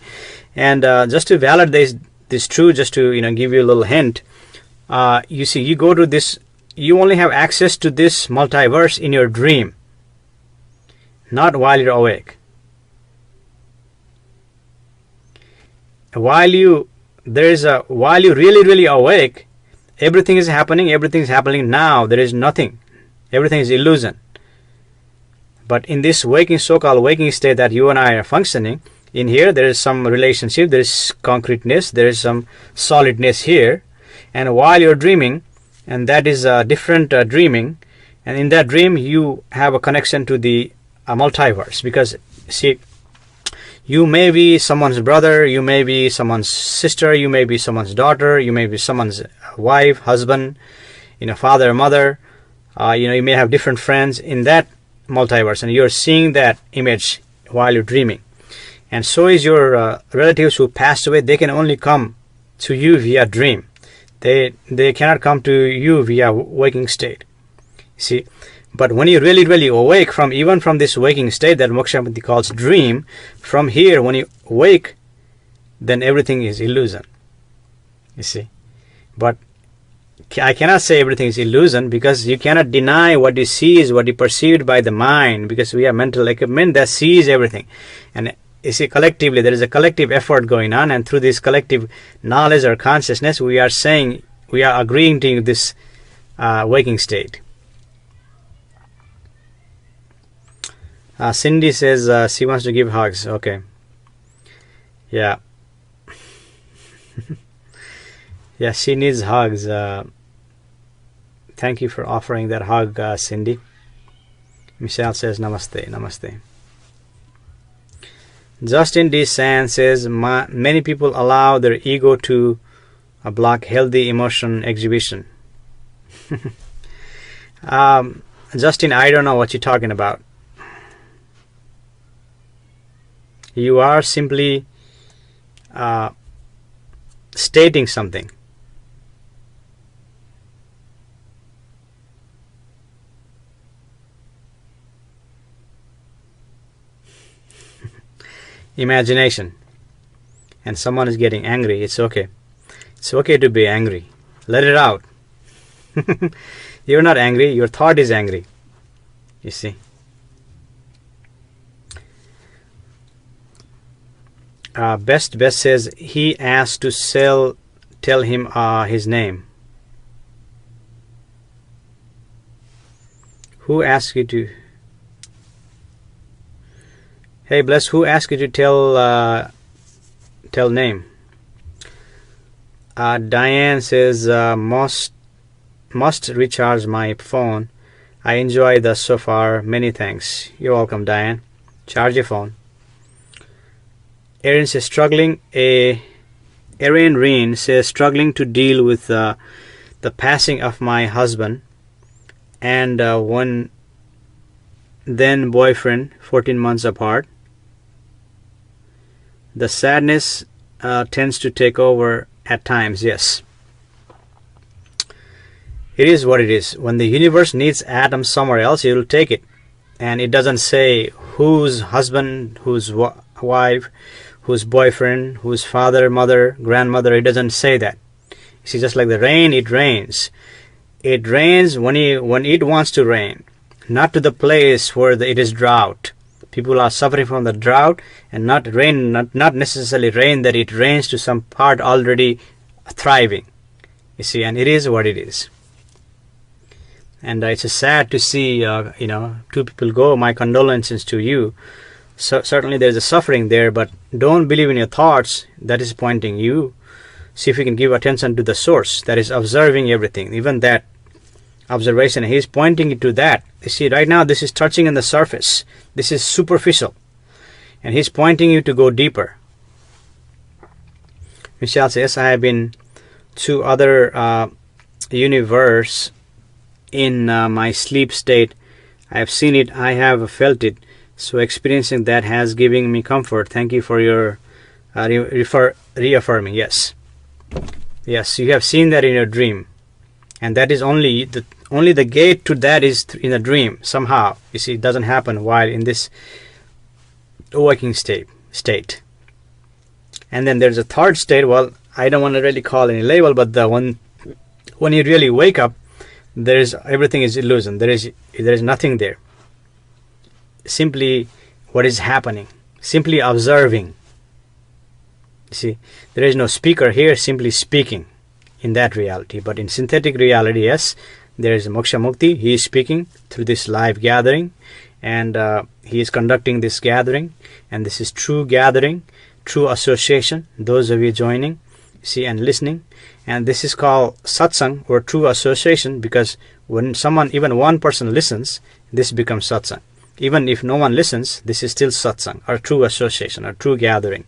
And just to validate this truth, just to give you a little hint, You see, you go to this, you only have access to this multiverse in your dream, not while you're awake. While you're really awake, everything is happening now. There is nothing. Everything is illusion. But in this so-called waking state that you and I are functioning, in here there is some relationship, there is concreteness, there is some solidness here. And while you're dreaming, and that is a different dreaming, and in that dream you have a connection to the multiverse. Because, see, you may be someone's brother, you may be someone's sister, you may be someone's daughter, you may be someone's wife, husband, father, mother. You may have different friends in that multiverse, and you're seeing that image while you're dreaming. And so is your relatives who passed away. They can only come to you via dream. They cannot come to you via waking state. See, but when you really awake even from this waking state that Moksha Mukti calls dream, from here when you wake, then everything is illusion. You see, but I cannot say everything is illusion, because you cannot deny what you see is what you perceived by the mind, because we have mental equipment that sees everything. And you see, collectively there is a collective effort going on, and through this collective knowledge or consciousness we are agreeing to this waking state. Cindy says she wants to give hugs. Okay. Yeah. Yeah, she needs hugs. Thank you for offering that hug, Cindy. Michelle says namaste, namaste. Justin D. San says many people allow their ego to block healthy emotion exhibition. Justin, I don't know what you're talking about. You are simply stating something. Imagination. And someone is getting angry. It's okay. It's okay to be angry. Let it out. You're not angry. Your thought is angry. You see. Best says he asked to tell him his name. Who asked you to? Hey, Bless, who asked you to tell name? Diane says must recharge my phone. I enjoy this so far. Many thanks. You're welcome, Diane. Charge your phone. Erin says struggling. Erin Reen says struggling to deal with the passing of my husband and one then boyfriend, 14 months apart. The sadness tends to take over at times. Yes, it is what it is. When the universe needs atoms somewhere else, it will take it, and it doesn't say whose husband, whose wife, whose boyfriend, whose father, mother, grandmother. It doesn't say that. You see, just like the rain, it rains. It rains when it wants to rain, not to the place where it is drought. People are suffering from the drought, and not necessarily rain that it rains to some part already thriving. You see, and it is what it is. And it's sad to see, two people go. My condolences to you. So certainly there's a suffering there, but don't believe in your thoughts. That is pointing you. See if you can give attention to the source that is observing everything. Even that observation, he's pointing you to that. You see, right now this is touching on the surface. This is superficial, and he's pointing you to go deeper. Michelle says, I have been to other universe in my sleep state. I have seen it. I have felt it. So experiencing that has given me comfort. Thank you for your reaffirming. Yes, you have seen that in your dream, and that is only the gate to that is in a dream. Somehow, you see, it doesn't happen while in this waking state. And then there's a third state. Well, I don't want to really call any label, but the one When you really wake up, everything is illusion. There is nothing there. Simply what is happening, simply observing. See, there is no speaker here, simply speaking in that reality. But in synthetic reality, yes, there is a Moksha Mukti. He is speaking through this live gathering, and he is conducting this gathering, and this is true gathering, true association. Those of you joining, see, and listening, and this is called satsang, or true association, because when someone, even one person listens, this becomes satsang. Even if no one listens, this is still satsang, or true association, or true gathering.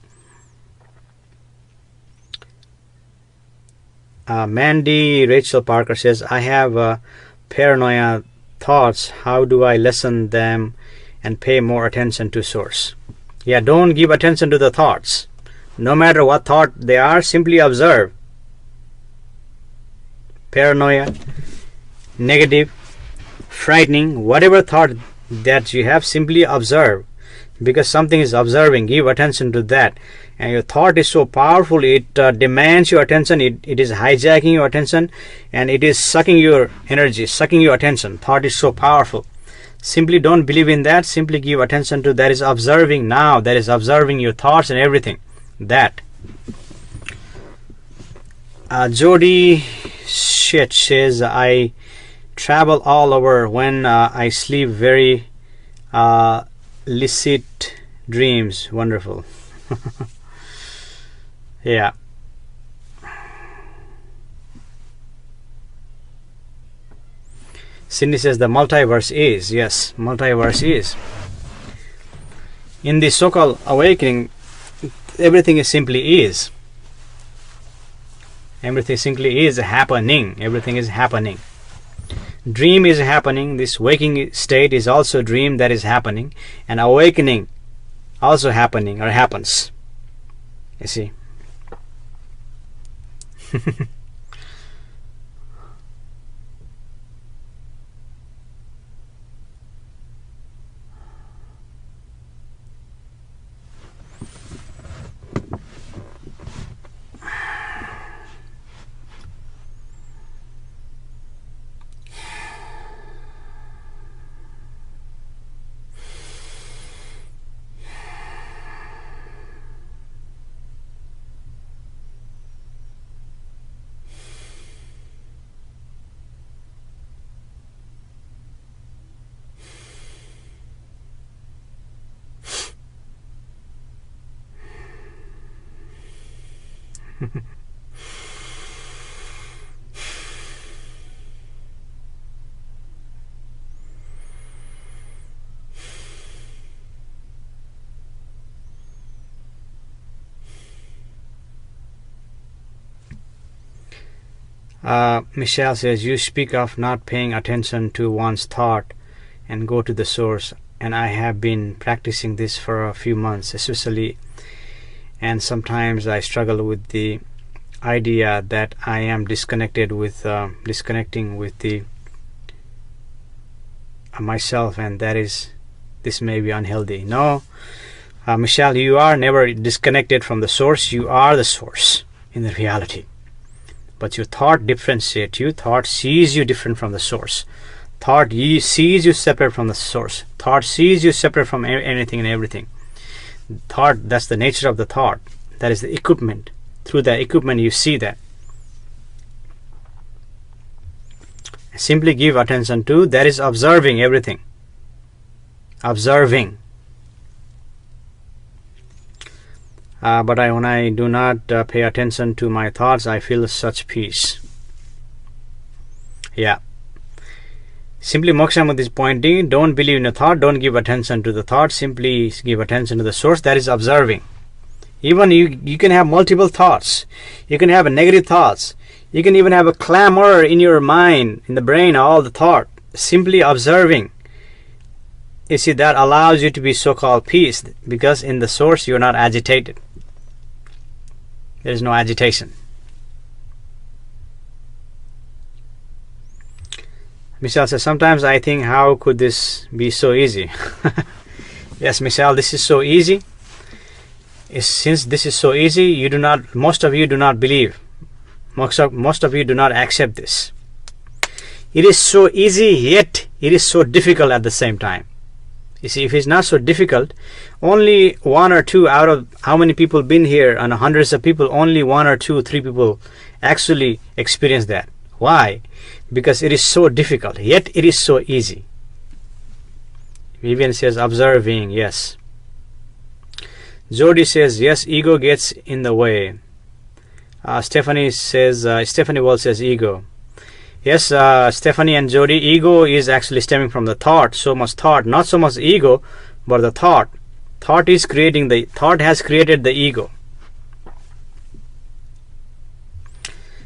Mandy Rachel Parker says, I have paranoia thoughts. How do I lessen them and pay more attention to source? Yeah, don't give attention to the thoughts. No matter what thought they are, simply observe. Paranoia, negative, frightening, whatever thought that you have, simply observe. Because something is observing, give attention to that. And your thought is so powerful, it demands your attention, it is hijacking your attention, and it is sucking your energy, sucking your attention. Thought is so powerful. Simply don't believe in that, simply give attention to that is observing now, that is observing your thoughts and everything. That. Jody Shit says, I travel all over when I sleep, very lucid dreams. Wonderful. Yeah. Cindy says the multiverse is. Yes, multiverse is. In the so-called awakening, everything is simply is. Everything simply is happening. Everything is happening. Dream is happening. This waking state is also dream that is happening. And awakening also happening or happens. You see. Michelle says, you speak of not paying attention to one's thought and go to the source, and I have been practicing this for a few months especially, and sometimes I struggle with the idea that I am disconnecting with the myself, and this may be unhealthy. No, Michelle, you are never disconnected from the source. You are the source in the reality. But your thought differentiates you. Thought sees you different from the source. Thought sees you separate from the source. Thought sees you separate from anything and everything. Thought, that's the nature of the thought. That is the equipment. Through the equipment you see that. Simply give attention to that is observing everything. Observing. But when I do not pay attention to my thoughts, I feel such peace. Yeah. Simply Moksha Mukti is pointing, don't believe in a thought, don't give attention to the thought, simply give attention to the source that is observing. Even you can have multiple thoughts. You can have negative thoughts. You can even have a clamor in your mind, in the brain, all the thought. Simply observing. You see, that allows you to be so-called peace, because in the source you are not agitated. There is no agitation. Michelle says, sometimes I think, how could this be so easy? Yes, Michelle, this is so easy. Since this is so easy, most of you do not believe. most of you do not accept this. It is so easy, yet it is so difficult at the same time. You see, if it's not so difficult, only one or two out of how many people been here and hundreds of people, only one or two, three people actually experience that. Why? Because it is so difficult, yet it is so easy. Vivian says observing, yes. Jody says yes, ego gets in the way. Stephanie Wall says ego. Yes, Stephanie and Jody, ego is actually stemming from the thought. So much thought, not so much ego, but the thought. Thought has created the ego.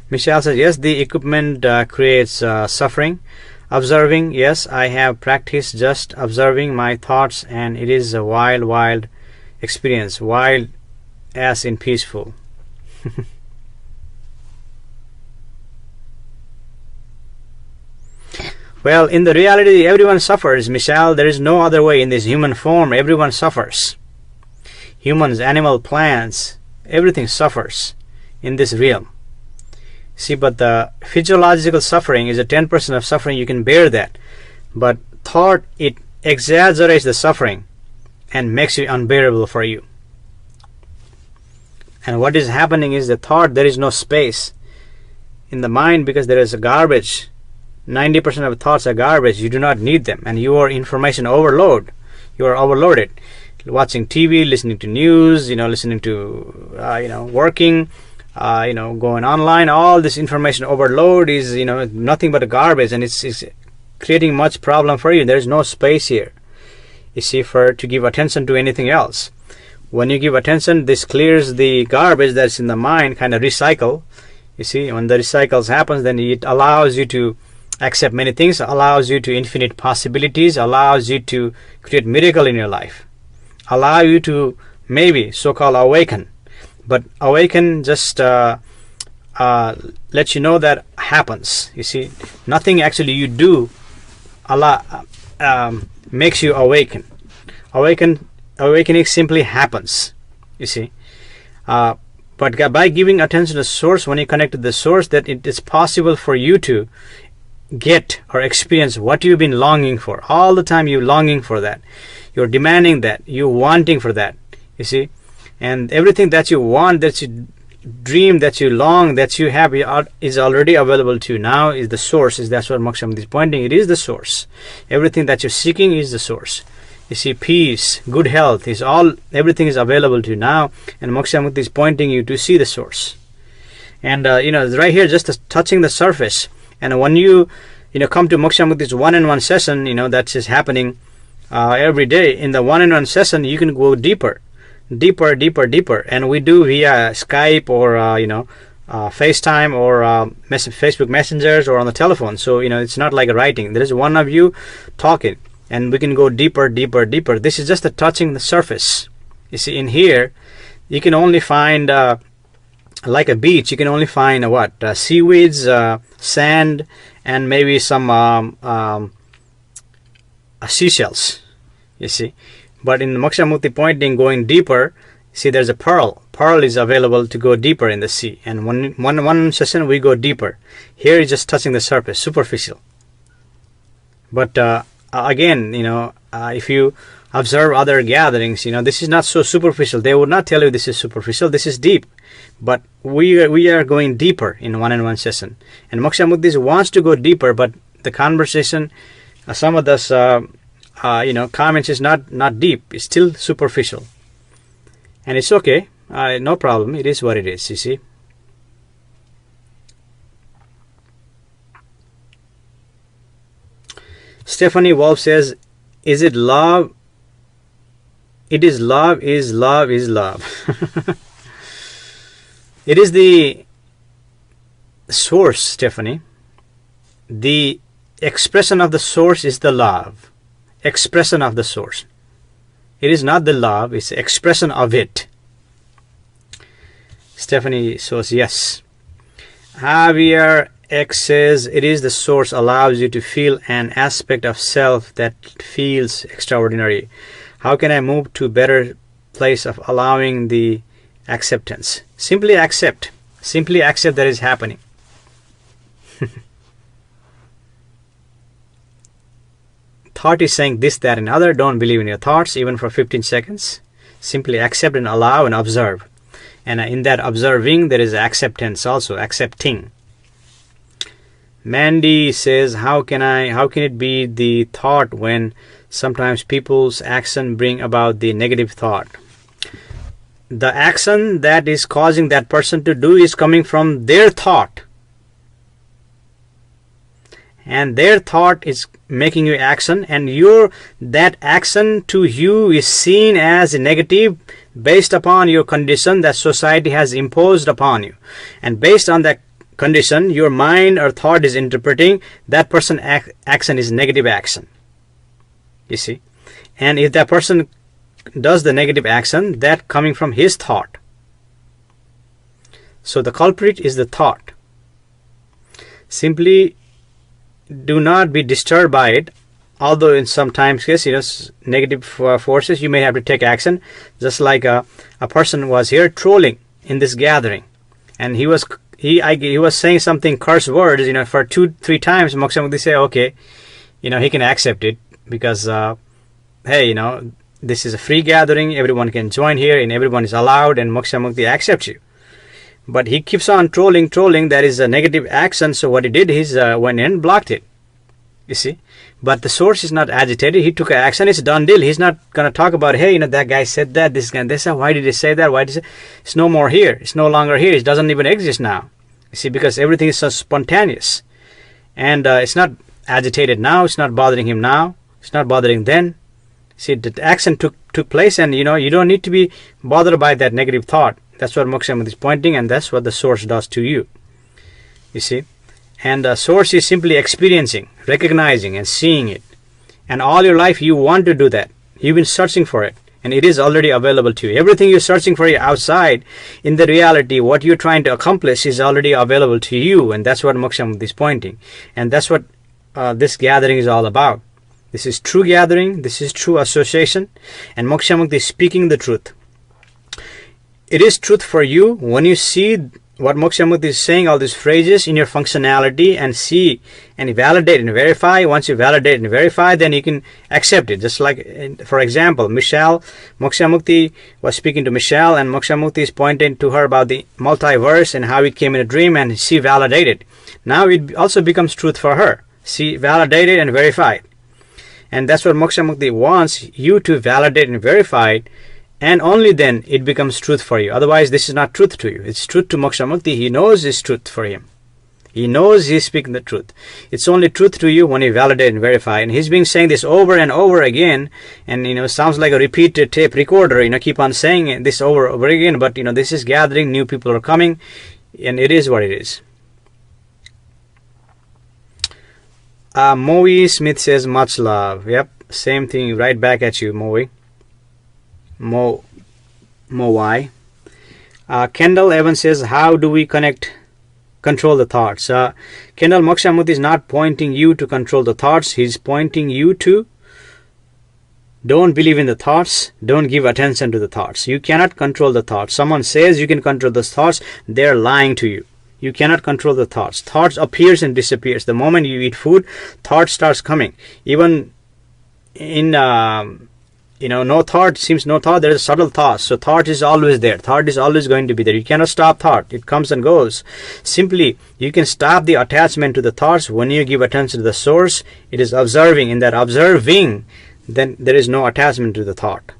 Michelle says yes, the equipment creates suffering. Observing, yes, I have practiced just observing my thoughts, and it is a wild experience. Wild as in peaceful. Well, in the reality, everyone suffers, Michelle. There is no other way. In this human form, everyone suffers. Humans, animal, plants, everything suffers in this realm. See, but the physiological suffering is a 10% of suffering. You can bear that. But thought, it exaggerates the suffering and makes it unbearable for you. And what is happening is the thought, there is no space in the mind because there is a garbage. 90% of thoughts are garbage. You do not need them, and you are information overload. You are overloaded. Watching TV, listening to news, listening to, working, going online. All this information overload is, nothing but a garbage, and it's creating much problem for you. There is no space here, you see, to give attention to anything else. When you give attention, this clears the garbage that's in the mind, kind of recycle. You see, when the recycles happens, then it allows you to accept many things, allows you to infinite possibilities, allows you to create miracle in your life, allow you to maybe so-called awaken. But awaken just let you know that happens. You see, nothing actually you do makes you awaken. Awakening simply happens. You see, but by giving attention to the source, when you connect to the source, that it is possible for you to get or experience what you've been longing for. All the time you're longing for that. You're demanding that. You're wanting for that. You see? And everything that you want, that you dream, that you long, that you have is already available to you. Now is the source. That's what Moksha Mukti is pointing. It is the source. Everything that you're seeking is the source. You see, peace, good health, everything is available to you now. And Moksha Mukti is pointing you to see the source. And right here, just touching the surface. And when you come to Moksha Mukti's one-on-one session, that is happening every day. In the one-on-one session, you can go deeper. And we do via Skype or FaceTime or Facebook Messengers or on the telephone. So it's not like writing. There is one of you talking, and we can go deeper. This is just touching the surface. You see, in here, you can only find like a beach. You can only find seaweeds, sand, and maybe some seashells. You see. But in Moksha Mukti pointing, going deeper, see, there's a pearl. Pearl is available to go deeper in the sea. And one session, we go deeper. Here is just touching the surface, superficial. But again, if you observe other gatherings, this is not so superficial. They would not tell you this is superficial. This is deep. But we are going deeper in one-on-one session. And Moksha Mukti wants to go deeper, but the conversation, some of this comments is not deep. It's still superficial, and it's okay. No problem. It is what it is. You see. Stephanie Wolf says, "Is it love? It is love. Is love is love." It is the source, Stephanie. The expression of the source is the love. Expression of the source. It is not the love, it's the expression of it. Stephanie says yes. Javier X says it is the source allows you to feel an aspect of self that feels extraordinary. How can I move to a better place of allowing the acceptance? Simply accept. Simply accept that is happening. Thought is saying this, that, and other. Don't believe in your thoughts even for 15 seconds. Simply accept and allow and observe. And in that observing, there is acceptance also, accepting. Mandy says, how can it be the thought when sometimes people's action bring about the negative thought? The action that is causing that person to do is coming from their thought. And their thought is making you action, and that action to you is seen as negative based upon your condition that society has imposed upon you. And based on that condition, your mind or thought is interpreting that person action is negative action. You see? And if that person does the negative action, that coming from his thought. So the culprit is the thought. Simply do not be disturbed by it. Although in some times, yes, negative forces, you may have to take action. Just like a person was here trolling in this gathering, and he was saying something curse words, for 2-3 times. Moksha Mukti say, okay, he can accept it because, hey, this is a free gathering. Everyone can join here, and everyone is allowed, and Moksha Mukti accepts you. But he keeps on trolling. That is a negative action. So what he did is went in and blocked it. You see? But the source is not agitated. He took an action. It's a done deal. He's not going to talk about, hey, that guy said that, this guy, this, why did he say that? Why did he say? It's no more here. It's no longer here. It doesn't even exist now. You see, because everything is so spontaneous. And it's not agitated now. It's not bothering him now. It's not bothering then. See, the action took place, and you don't need to be bothered by that negative thought. That's what Moksha Mukti is pointing, and that's what the source does to you. You see? And the source is simply experiencing, recognizing, and seeing it. And all your life you want to do that. You've been searching for it, and it is already available to you. Everything you're searching for outside, in the reality, what you're trying to accomplish is already available to you, and that's what Moksha Mukti is pointing. And that's what this gathering is all about. This is true gathering, this is true association, and Moksha Mukti is speaking the truth. It is truth for you when you see what Moksha Mukti is saying, all these phrases in your functionality, and see and validate and verify. Once you validate and verify, then you can accept it. Just like, for example, Moksha Mukti was speaking to Michelle, and Moksha Mukti is pointing to her about the multiverse and how it came in a dream, and she validated. Now it also becomes truth for her. She validated and verified. And that's what Moksha Mukti wants you to validate and verify it. And only then it becomes truth for you. Otherwise, this is not truth to you. It's truth to Moksha Mukti. He knows it's truth for him. He knows he's speaking the truth. It's only truth to you when you validate and verify. And he's been saying this over and over again. And, sounds like a repeated tape recorder. Keep on saying this over and over again. But, this is gathering. New people are coming. And it is what it is. Moe Smith says, much love. Yep, same thing. Right back at you, Moe. Mo Y. Kendall Evans says, how do we control the thoughts? Kendall, Moksha Mukti is not pointing you to control the thoughts. He's pointing you to don't believe in the thoughts. Don't give attention to the thoughts. You cannot control the thoughts. Someone says you can control the thoughts. They're lying to you. You cannot control the thoughts. Thoughts appears and disappears. The moment you eat food, thought starts coming. Even in no thought, seems no thought, there is subtle thought. So thought is always there. Thought is always going to be there. You cannot stop thought. It comes and goes. Simply, you can stop the attachment to the thoughts when you give attention to the source. It is observing. In that observing, then there is no attachment to the thought.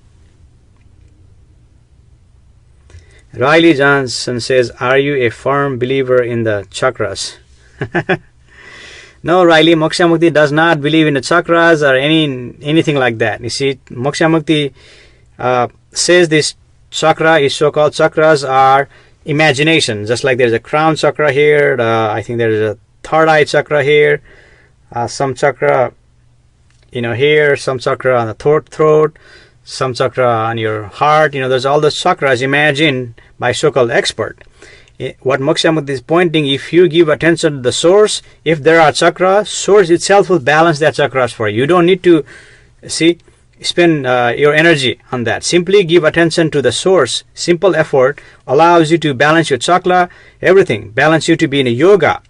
Riley Johnson says, are you a firm believer in the chakras? No, Riley, Moksha Mukti does not believe in the chakras or anything like that. You see, Moksha Mukti says this chakra is so-called chakras are imagination. Just like there's a crown chakra here, I think there's a third eye chakra here, some chakra, here, some chakra on the throat, some chakra on your heart. There's all those chakras imagined by so-called expert. What Moksha Mukti is pointing, if you give attention to the source, if there are chakras, source itself will balance that chakras for you. You don't need to see spend your energy on that. Simply give attention to the source. Simple effort allows you to balance your chakra, everything. Balance you to be in a yoga.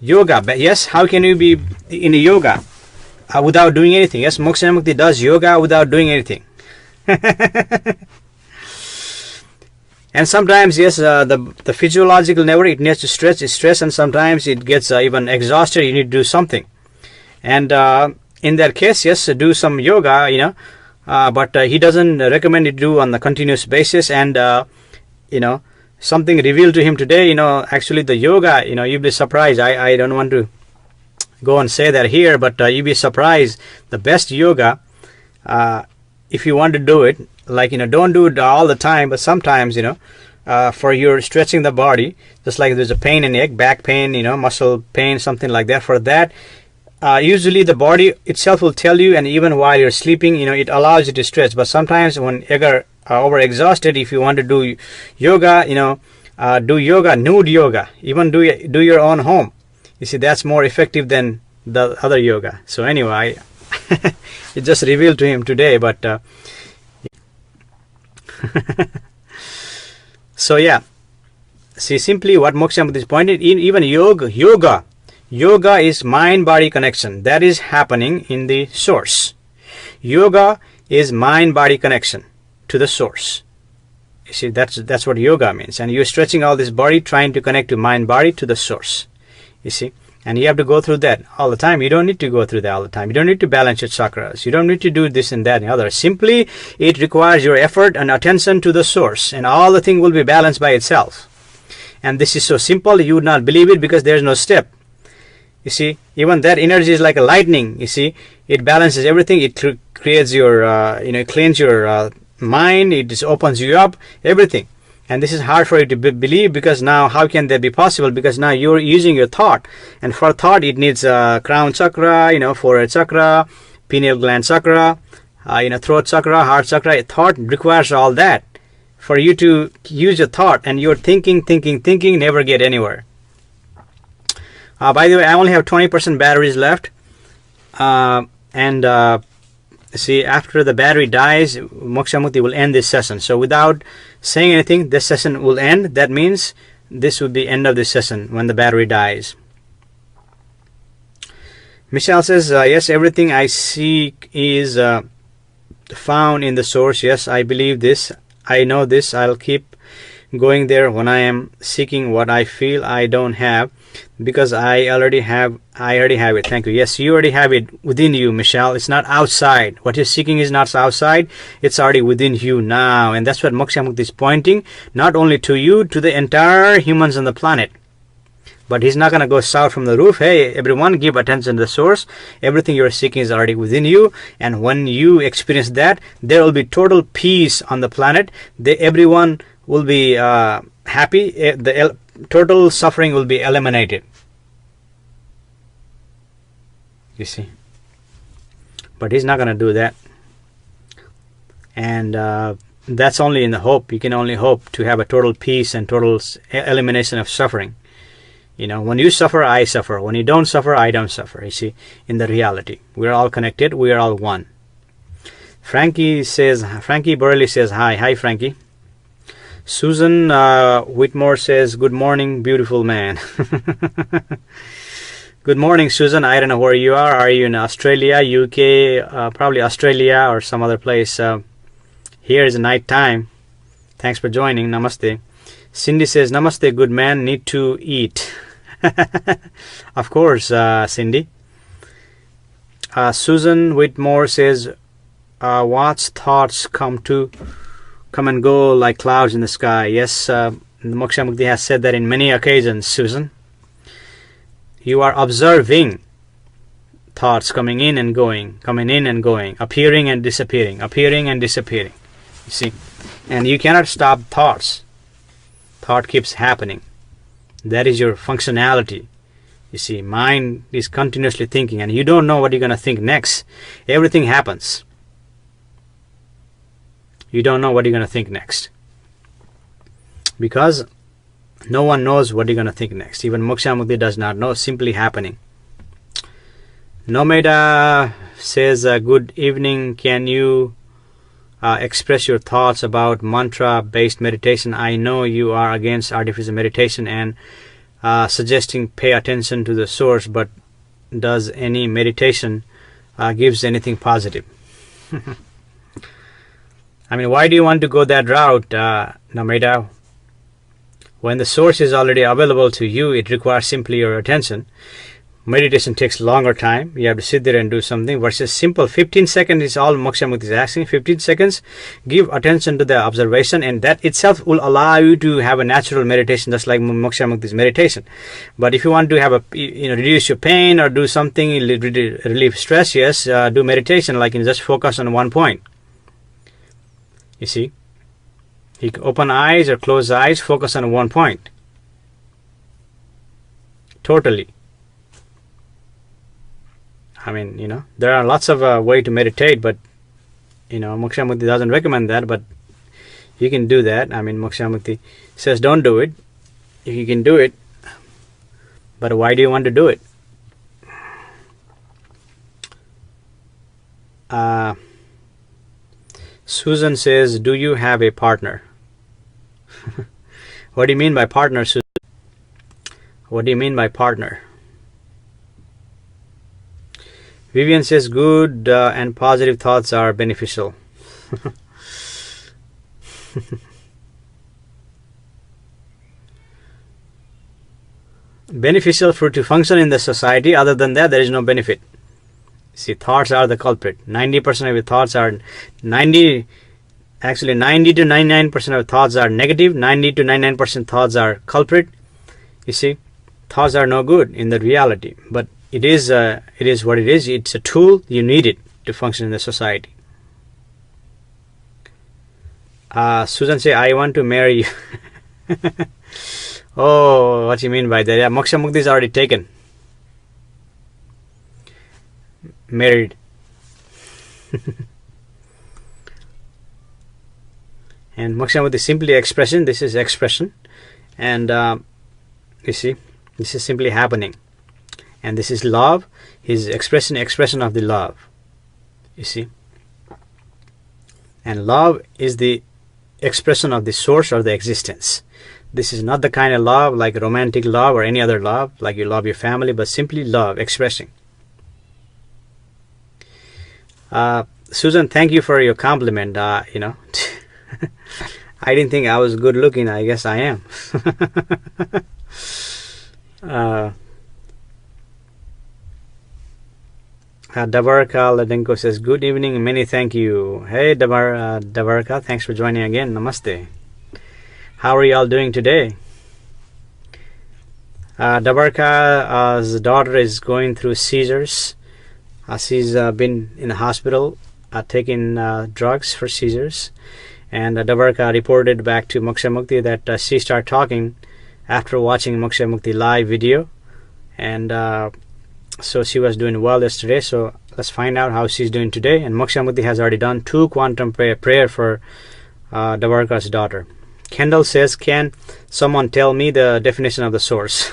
Yes, how can you be in a yoga without doing anything? Yes, Moksha Mukti does yoga without doing anything. And sometimes, yes, the physiological nerve, it needs to stress, and sometimes it gets even exhausted. You need to do something. And in that case, yes, do some yoga, but he doesn't recommend it do on the continuous basis. And something revealed to him today, actually the yoga, you'll be surprised. I don't want to go and say that here, but you'll be surprised. The best yoga, if you want to do it, like, don't do it all the time, but sometimes, for your stretching the body, just like there's a pain in the neck, back pain, muscle pain, something like that. For that, usually the body itself will tell you, and even while you're sleeping, it allows you to stretch. But sometimes when you're over exhausted, if you want to do yoga, do yoga, nude yoga, even do your own home. You see, that's more effective than the other yoga. So anyway, it just revealed to him today, but so yeah, see, simply what Moksha Mukti is pointed, even yoga is mind-body connection that is happening in the source. Yoga is mind-body connection to the source. You see, that's what yoga means. And you're stretching all this body, trying to connect to mind-body to the source. You see, and you have to go through that all the time. You don't need to go through that all the time. You don't need to balance your chakras. You don't need to do this and that and the other. Simply, it requires your effort and attention to the source, and all the thing will be balanced by itself. And this is so simple, you would not believe it, because there's no step. You see, even that energy is like a lightning. You see, it balances everything. It creates your, it cleans your mind. It just opens you up, everything. And this is hard for you to believe, because now how can that be possible? Because now you're using your thought, and for thought it needs crown chakra, forehead chakra, pineal gland chakra, throat chakra, heart chakra. Thought requires all that for you to use your thought, and you're thinking, never get anywhere. By the way, I only have 20% batteries left, and see, after the battery dies, Moksha Mukti will end this session. So without saying anything, this session will end. That means this will be end of this session when the battery dies. Michelle says, yes, everything I seek is found in the source. Yes, I believe this. I know this. I'll keep going there when I am seeking what I feel I don't have, because I already have it. Thank you. Yes, you already have it within you, Michelle. It's not outside. What you're seeking is not outside. It's already within you now. And that's what Moksha Mukti is pointing, not only to you, to the entire humans on the planet. But he's not going to go shout from the roof, hey, everyone, give attention to the source. Everything you're seeking is already within you. And when you experience that, there will be total peace on the planet. Everyone will be happy. The total suffering will be eliminated. You see, but he's not going to do that, and that's only in the hope. You can only hope to have a total peace and total elimination of suffering. When you suffer, I suffer. When you don't suffer, I don't suffer. You see, in the reality, we are all connected. We are all one. Frankie Borelli says hi Frankie. Susan Whitmore says, good morning, beautiful man. Good morning, Susan. I don't know where you are. Are you in Australia, UK, probably Australia or some other place? Here is night time. Thanks for joining. Namaste. Cindy says, namaste, good man. Need to eat. Of course, Cindy. Susan Whitmore says, Watts thoughts come and go like clouds in the sky. Yes, Moksha Mukti has said that in many occasions, Susan. You are observing thoughts coming in and going, appearing and disappearing. You see, and you cannot stop thoughts. Thought keeps happening. That is your functionality. You see, mind is continuously thinking, and you don't know what you're going to think next. Everything happens. You don't know what you're going to think next, because no one knows what you're going to think next. Even Moksha Mukti does not know. Simply happening. Nomeda says, good evening. Can you express your thoughts about mantra-based meditation? I know you are against artificial meditation and suggesting pay attention to the source, but does any meditation gives anything positive? I mean, why do you want to go that route, Nomeda? When the source is already available to you, it requires simply your attention. Meditation takes longer time. You have to sit there and do something, versus simple 15 seconds is all Moksha Mukti is asking. 15 seconds, give attention to the observation, and that itself will allow you to have a natural meditation, just like Moksha Mukti's meditation. But if you want to have reduce your pain or do something relieve stress, yes, do meditation, like just focus on one point. You see, you can open eyes or close eyes, focus on one point. Totally. I mean, there are lots of ways to meditate, but Moksha Mukti doesn't recommend that, but you can do that. I mean, Moksha Mukti says don't do it. If you can do it, but why do you want to do it? Susan says, do you have a partner? What do you mean by partner, Susan? What do you mean by partner? Vivian says, good and positive thoughts are beneficial. Beneficial to function in the society. Other than that, there is no benefit. See, thoughts are the culprit. 90% of your thoughts are 90 to 99% of thoughts are negative. 90 to 99% thoughts are culprit. You see, thoughts are no good in the reality, but it is what it is. It's a tool. You need it to function in the society. Susan say, I want to marry you. Oh, what you mean by that? Yeah, Moksha Mukti is already taken. Married. And Moksha Mukti is simply expression. This is expression. And you see, this is simply happening. And this is love. His expression of the love. You see. And love is the expression of the source or the existence. This is not the kind of love like romantic love or any other love, like you love your family, but simply love, expressing. Susan, thank you for your compliment. I didn't think I was good looking. I guess I am. Davarka Ladenko says, good evening, many thank you. Hey Davarka, thanks for joining again. Namaste. How are you all doing today? Davarka's daughter is going through seizures. She's been in the hospital taking drugs for seizures. And Davarka reported back to Moksha Mukti that she started talking after watching Moksha Mukti live video. And so she was doing well yesterday. So let's find out how she's doing today. And Moksha Mukti has already done 2 quantum prayer for Davarka's daughter. Kendall says, can someone tell me the definition of the source?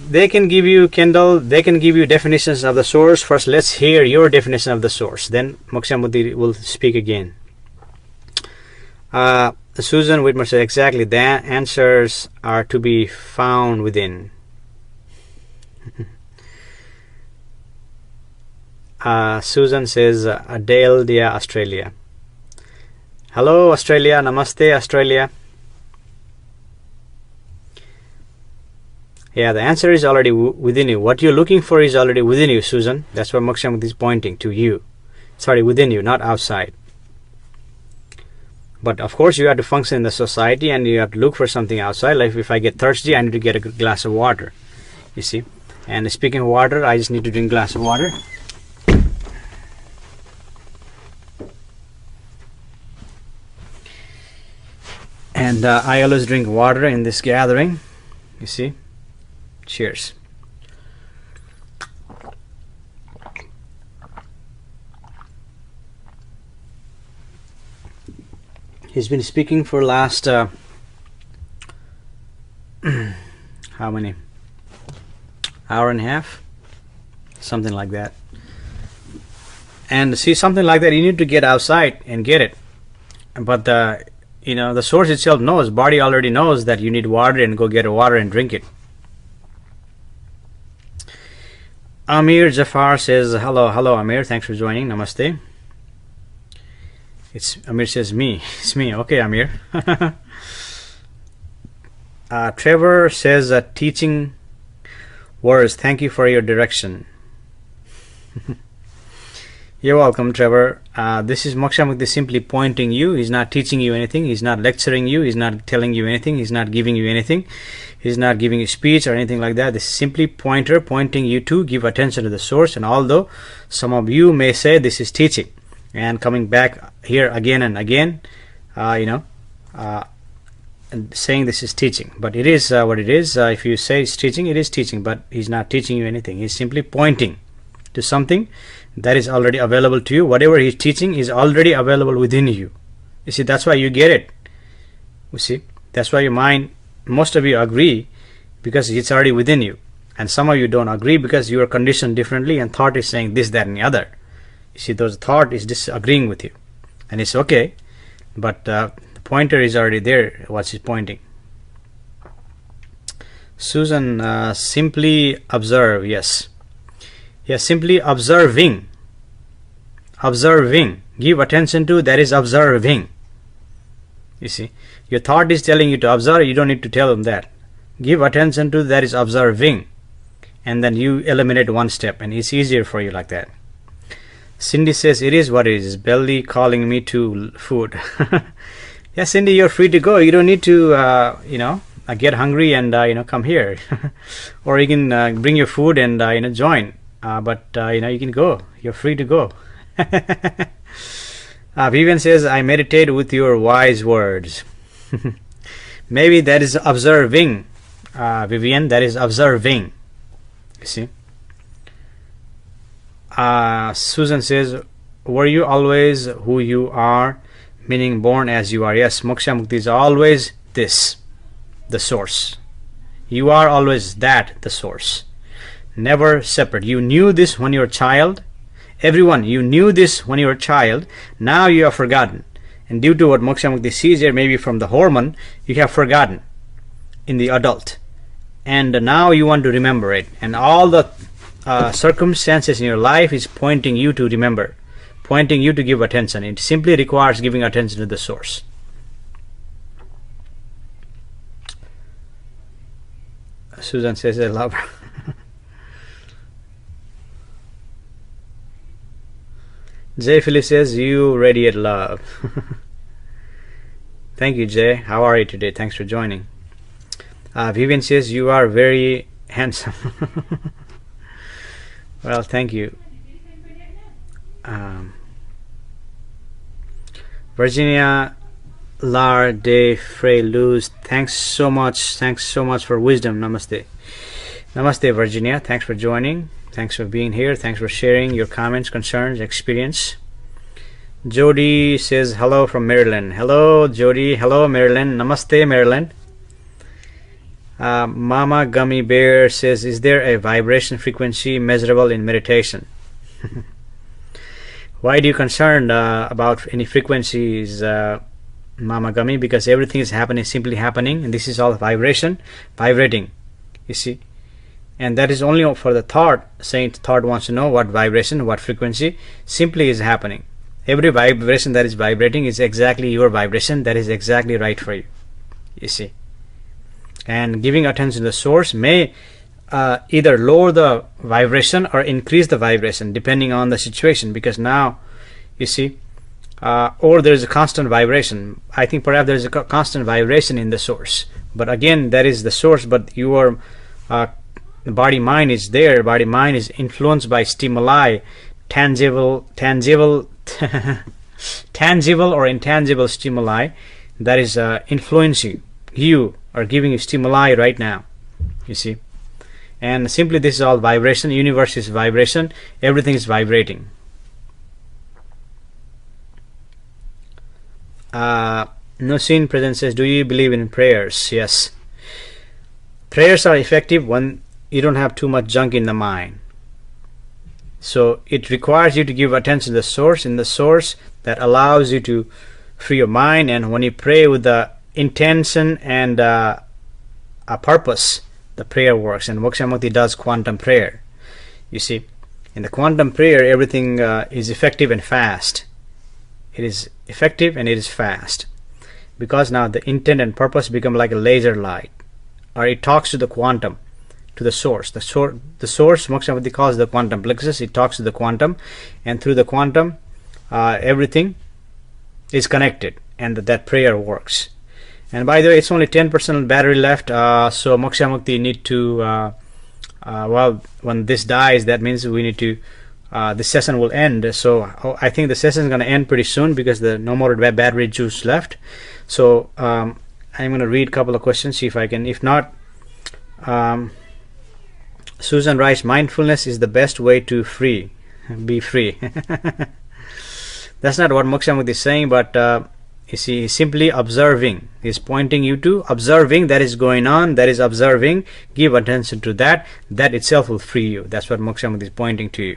They can give you, Kendall, they can give you definitions of the source. First, let's hear your definition of the source. Then Moksha Mukti will speak again. Susan Whitmer says, exactly, the answers are to be found within. Susan says, Adele, Dia, Australia. Hello, Australia. Namaste, Australia. Yeah, the answer is already within you. What you're looking for is already within you, Susan. That's what Moksha Mukti is pointing to you. It's already within you, not outside. But of course, you have to function in the society and you have to look for something outside. Like if I get thirsty, I need to get a glass of water. You see? And speaking of water, I just need to drink a glass of water. And I always drink water in this gathering. You see? Cheers. He's been speaking for last how many? hour and a half, something like that. And see, something like that, you need to get outside and get it. But the source itself knows, body already knows that you need water, and go get water and drink it. Amir Jafar says, hello Amir, thanks for joining. Namaste. Amir says me. It's me. Okay, Amir. Trevor says, teaching words. Thank you for your direction. You're welcome, Trevor. This is Moksha Mukti simply pointing you. He's not teaching you anything. He's not lecturing you. He's not telling you anything. He's not giving you anything. He's not giving you speech or anything like that. This is simply pointing you to give attention to the source. And although some of you may say this is teaching, and coming back here again and again, and saying this is teaching, but it is what it is. If you say it's teaching, it is teaching, but he's not teaching you anything. He's simply pointing to something that is already available to you. Whatever he's teaching is already available within you. You see, that's why you get it. You see, that's why your mind, most of you agree because it's already within you, and some of you don't agree because you are conditioned differently, and thought is saying this, that, and the other. You see, those thought is disagreeing with you, and it's okay, but the pointer is already there. What she's pointing. Susan, simply observe. Yes, simply observing. Give attention to that is observing. You see, your thought is telling you to observe. You don't need to tell them that. Give attention to that is observing, and then you eliminate one step, and it's easier for you like that. Cindy says, it is what it is. Belly calling me to food. Yeah, Cindy, you're free to go. You don't need to get hungry and come here. Or you can bring your food and join, but you can go. You're free to go. Vivian says, I meditate with your wise words. Maybe that is observing, Vivian. That is observing. You see. Susan says, were you always who you are, meaning born as you are? Yes, Moksha Mukti is always this, the source. You are always that, the source. Never separate. You knew this when you were a child. Everyone, you knew this when you were a child. Now you have forgotten. And due to what Moksha Mukti sees here, maybe from the hormone, you have forgotten in the adult. And now you want to remember it. And all the circumstances in your life is pointing you to remember, pointing you to give attention. It simply requires giving attention to the source. Susan says, I love her. Jay Philip says, you radiate love. Thank you, Jay. How are you today? Thanks for joining. Vivian says, you are very handsome. Well, thank you. Virginia Lar de Frey Luz, thanks so much for wisdom. Namaste. Namaste, Virginia. Thanks for joining. Thanks for being here. Thanks for sharing your comments, concerns, experience. Jody says, hello from Maryland. Hello, Jody. Hello, Maryland. Namaste, Maryland. Mama Gummy Bear says, is there a vibration frequency measurable in meditation? Why are you concerned about any frequencies, Mama Gummy? Because everything is happening, simply happening, and this is all vibration, vibrating, you see. And that is only for the thought, saying thought wants to know what vibration, what frequency, simply is happening. Every vibration that is vibrating is exactly your vibration, that is exactly right for you, you see. And giving attention to the source may either lower the vibration or increase the vibration depending on the situation, because now you see, or there is a constant vibration. I think perhaps there is a constant vibration in the source, but again, that is the source, but your body mind is there. Body mind is influenced by stimuli, tangible or intangible stimuli that is influencing you or giving you stimuli right now, you see. And simply this is all vibration. Universe is vibration. Everything is vibrating. Nusin Present says, do you believe in prayers? Yes. Prayers are effective when you don't have too much junk in the mind. So it requires you to give attention to the source, in the source that allows you to free your mind. And when you pray with the intention and a purpose, the prayer works. And Moksha Mukti does quantum prayer. You see, in the quantum prayer, everything is effective and fast. It is effective and it is fast, because now the intent and purpose become like a laser light, or it talks to the quantum, to the source. The source Moksha Mukti calls the quantum plexus. It talks to the quantum, and through the quantum everything is connected, and that prayer works. And by the way, it's only 10% battery left, so Moksha Mukti need to well, when this dies, that means we need to the session will end. So I think the session is going to end pretty soon, because there no more battery juice left. So I'm going to read a couple of questions, see if I can. If not, Susan writes, mindfulness is the best way to be free. That's not what Moksha Mukti is saying, but you see, he's simply observing. He's pointing you to observing that is going on, that is observing. Give attention to that. That itself will free you. That's what Moksha Mukti is pointing to you.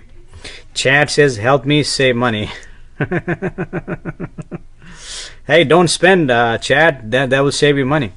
Chad says, help me save money. Hey, don't spend, Chad. That will save you money.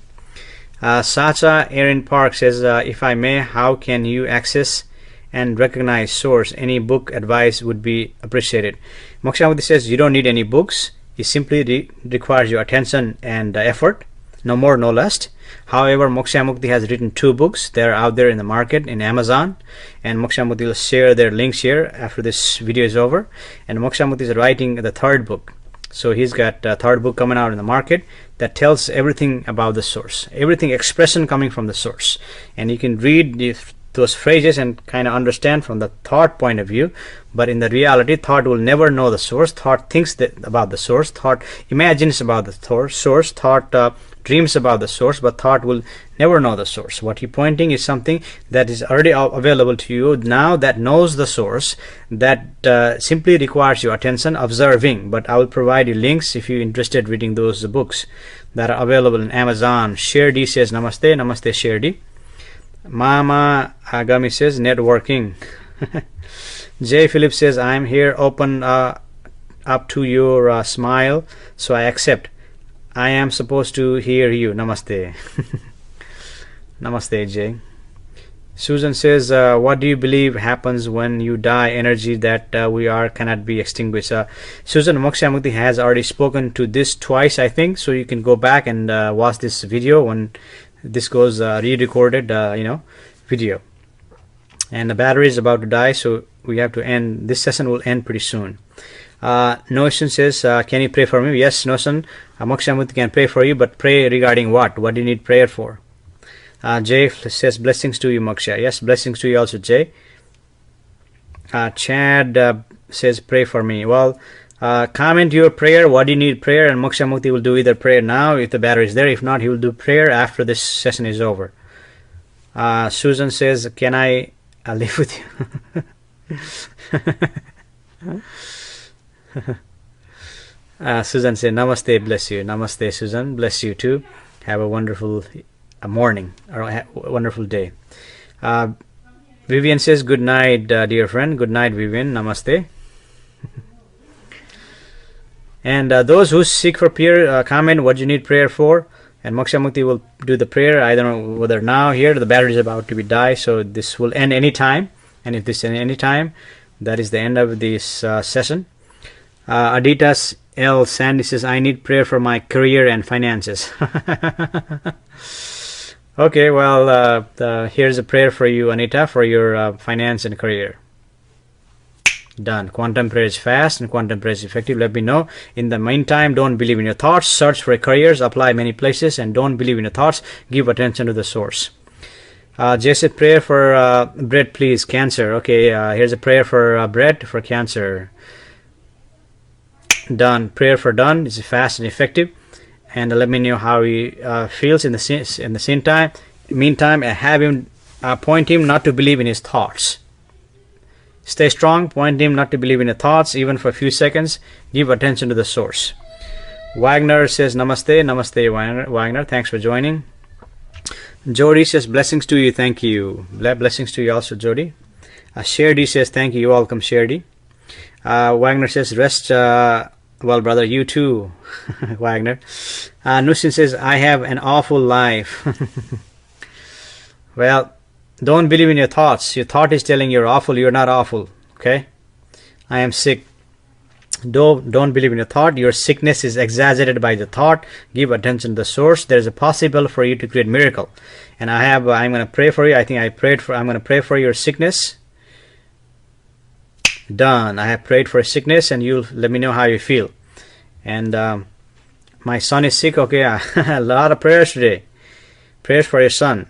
Sacha Aaron Park says, if I may, how can you access and recognize source? Any book advice would be appreciated. Moksha Mukti says you don't need any books. It simply requires your attention and effort, no more, no less. However, Moksha Mukti has written 2 books. They're out there in the market in Amazon, and Moksha Mukti will share their links here after this video is over. And Moksha Mukti is writing the 3rd book. So he's got a 3rd book coming out in the market that tells everything about the source, everything expression coming from the source. And you can read those phrases and kind of understand from the thought point of view. But in the reality, thought will never know the source. Thought thinks about the source. Thought imagines about the source. Thought dreams about the source, but thought will never know the source. What you're pointing is something that is already available to you now, that knows the source, that simply requires your attention, observing. But I will provide you links if you're interested reading those books that are available in Amazon. Sherdi says namaste. Namaste, Sherdi. Mama Agami says networking. Jay Phillips says, I'm here, open up to your smile, so I accept. I am supposed to hear you. Namaste. Namaste, Jay. Susan says, what do you believe happens when you die? Energy that we are cannot be extinguished. Susan, Moksha Mukti has already spoken to this twice, I think, so you can go back and watch this video when this goes re-recorded video. And the battery is about to die, so we have to end. This session will end pretty soon. Notion says, can you pray for me? Yes, Notion. Moksha Mukti can pray for you, but pray regarding what? What do you need prayer for? Jay says, blessings to you, Moksha. Yes, blessings to you also, Jay. Chad says, pray for me. Well, comment your prayer. What do you need prayer? And Moksha Mukti will do either prayer now if the battery is there. If not, he will do prayer after this session is over. Susan says, can I live with you? Susan said, namaste, bless you. Namaste, Susan, bless you too. Have a wonderful morning or a wonderful day. Vivian says, good night, dear friend. Good night, Vivian. Namaste. And those who seek for prayer, comment what you need prayer for, and Moksha Mukti will do the prayer. I don't know whether now here the battery is about to be die, so this will end any time. And if this ends any time, that is the end of this session. Aditas L. Sandy says, I need prayer for my career and finances. Okay, well, here's a prayer for you, Anita, for your finance and career. Done. Quantum prayer is fast and quantum prayer is effective. Let me know. In the meantime, don't believe in your thoughts. Search for careers, apply many places, and don't believe in your thoughts. Give attention to the source. Jay said, prayer for Brett, please. Cancer. Okay, here's a prayer for Brett for cancer. Done. Prayer for done. It's fast and effective. And let me know how he feels in the meantime, have him point him not to believe in his thoughts. Stay strong. Point him not to believe in the thoughts, even for a few seconds. Give attention to the source. Wagner says, namaste. Namaste, Wagner. Thanks for joining. Jody says blessings to you. Thank you. Blessings to you also, Jody. Sherdy says thank you. You're welcome, Sherdy. Wagner says rest well, brother. You too, Wagner. Nushin says I have an awful life. Well, don't believe in your thoughts. Your thought is telling you're awful. You're not awful. Okay? I am sick. Don't believe in your thought. Your sickness is exaggerated by the thought. Give attention to the source. There is a possible for you to create miracle. And I'm going to pray for you. I think I'm going to pray for your sickness. Done. I have prayed for sickness, and you'll let me know how you feel. And my son is sick. Okay, a lot of prayers today. Prayers for your son.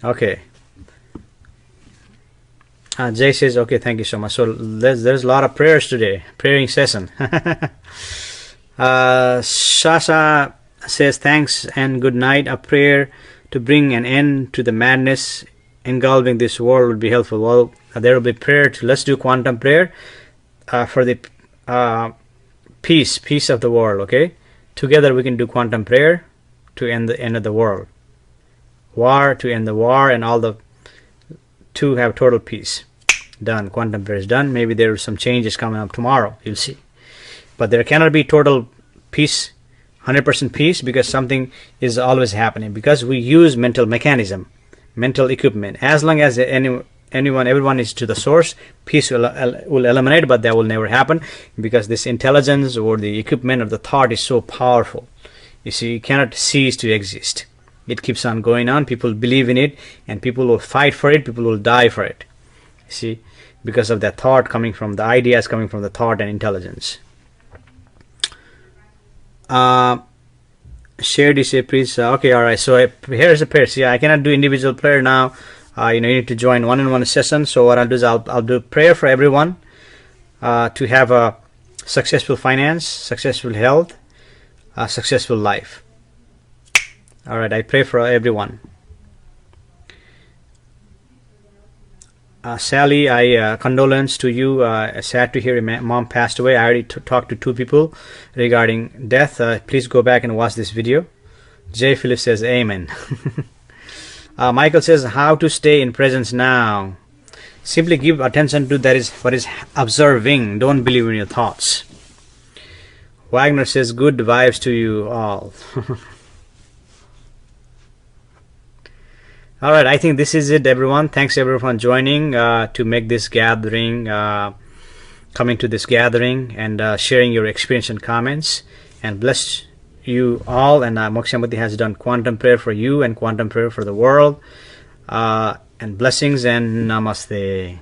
Okay. Jay says, okay, thank you so much. So there's a lot of prayers today. Praying session. Shasha says, thanks and good night. A prayer to bring an end to the madness engulfing this world would be helpful. Well, there will be prayer. Let's do quantum prayer for the peace of the world. Okay, together we can do quantum prayer to end the end of the world. War to end the war, and all the to have total peace. Done. Quantum prayer is done. Maybe there are some changes coming up tomorrow. You'll see. But there cannot be total peace, 100% peace, because something is always happening. Because we use mental mechanism, mental equipment. As long as everyone is to the source, peace will eliminate, but that will never happen because this intelligence or the equipment of the thought is so powerful. You see, it cannot cease to exist. It keeps on going on. People believe in it, and people will fight for it. People will die for it. You see, because of that thought coming from the ideas coming from the thought and intelligence. Share this, please. Okay, all right. So here's a prayer. See, I cannot do individual prayer now. You need to join one-on-one session. So what I'll do is I'll do prayer for everyone to have a successful finance, successful health, successful life. All right, I pray for everyone. Sally, I condolence to you. Sad to hear your mom passed away. I already talked to 2 people regarding death. Please go back and watch this video. Jay Phillips says amen. Michael says how to stay in presence now. Simply give attention to that is what is observing. Don't believe in your thoughts. Wagner says good vibes to you all. All right, I think this is it, everyone. Thanks everyone for joining to make this gathering, coming to this gathering and sharing your experience and comments. And bless you all. And Moksha Mukti has done quantum prayer for you and quantum prayer for the world. And blessings and namaste.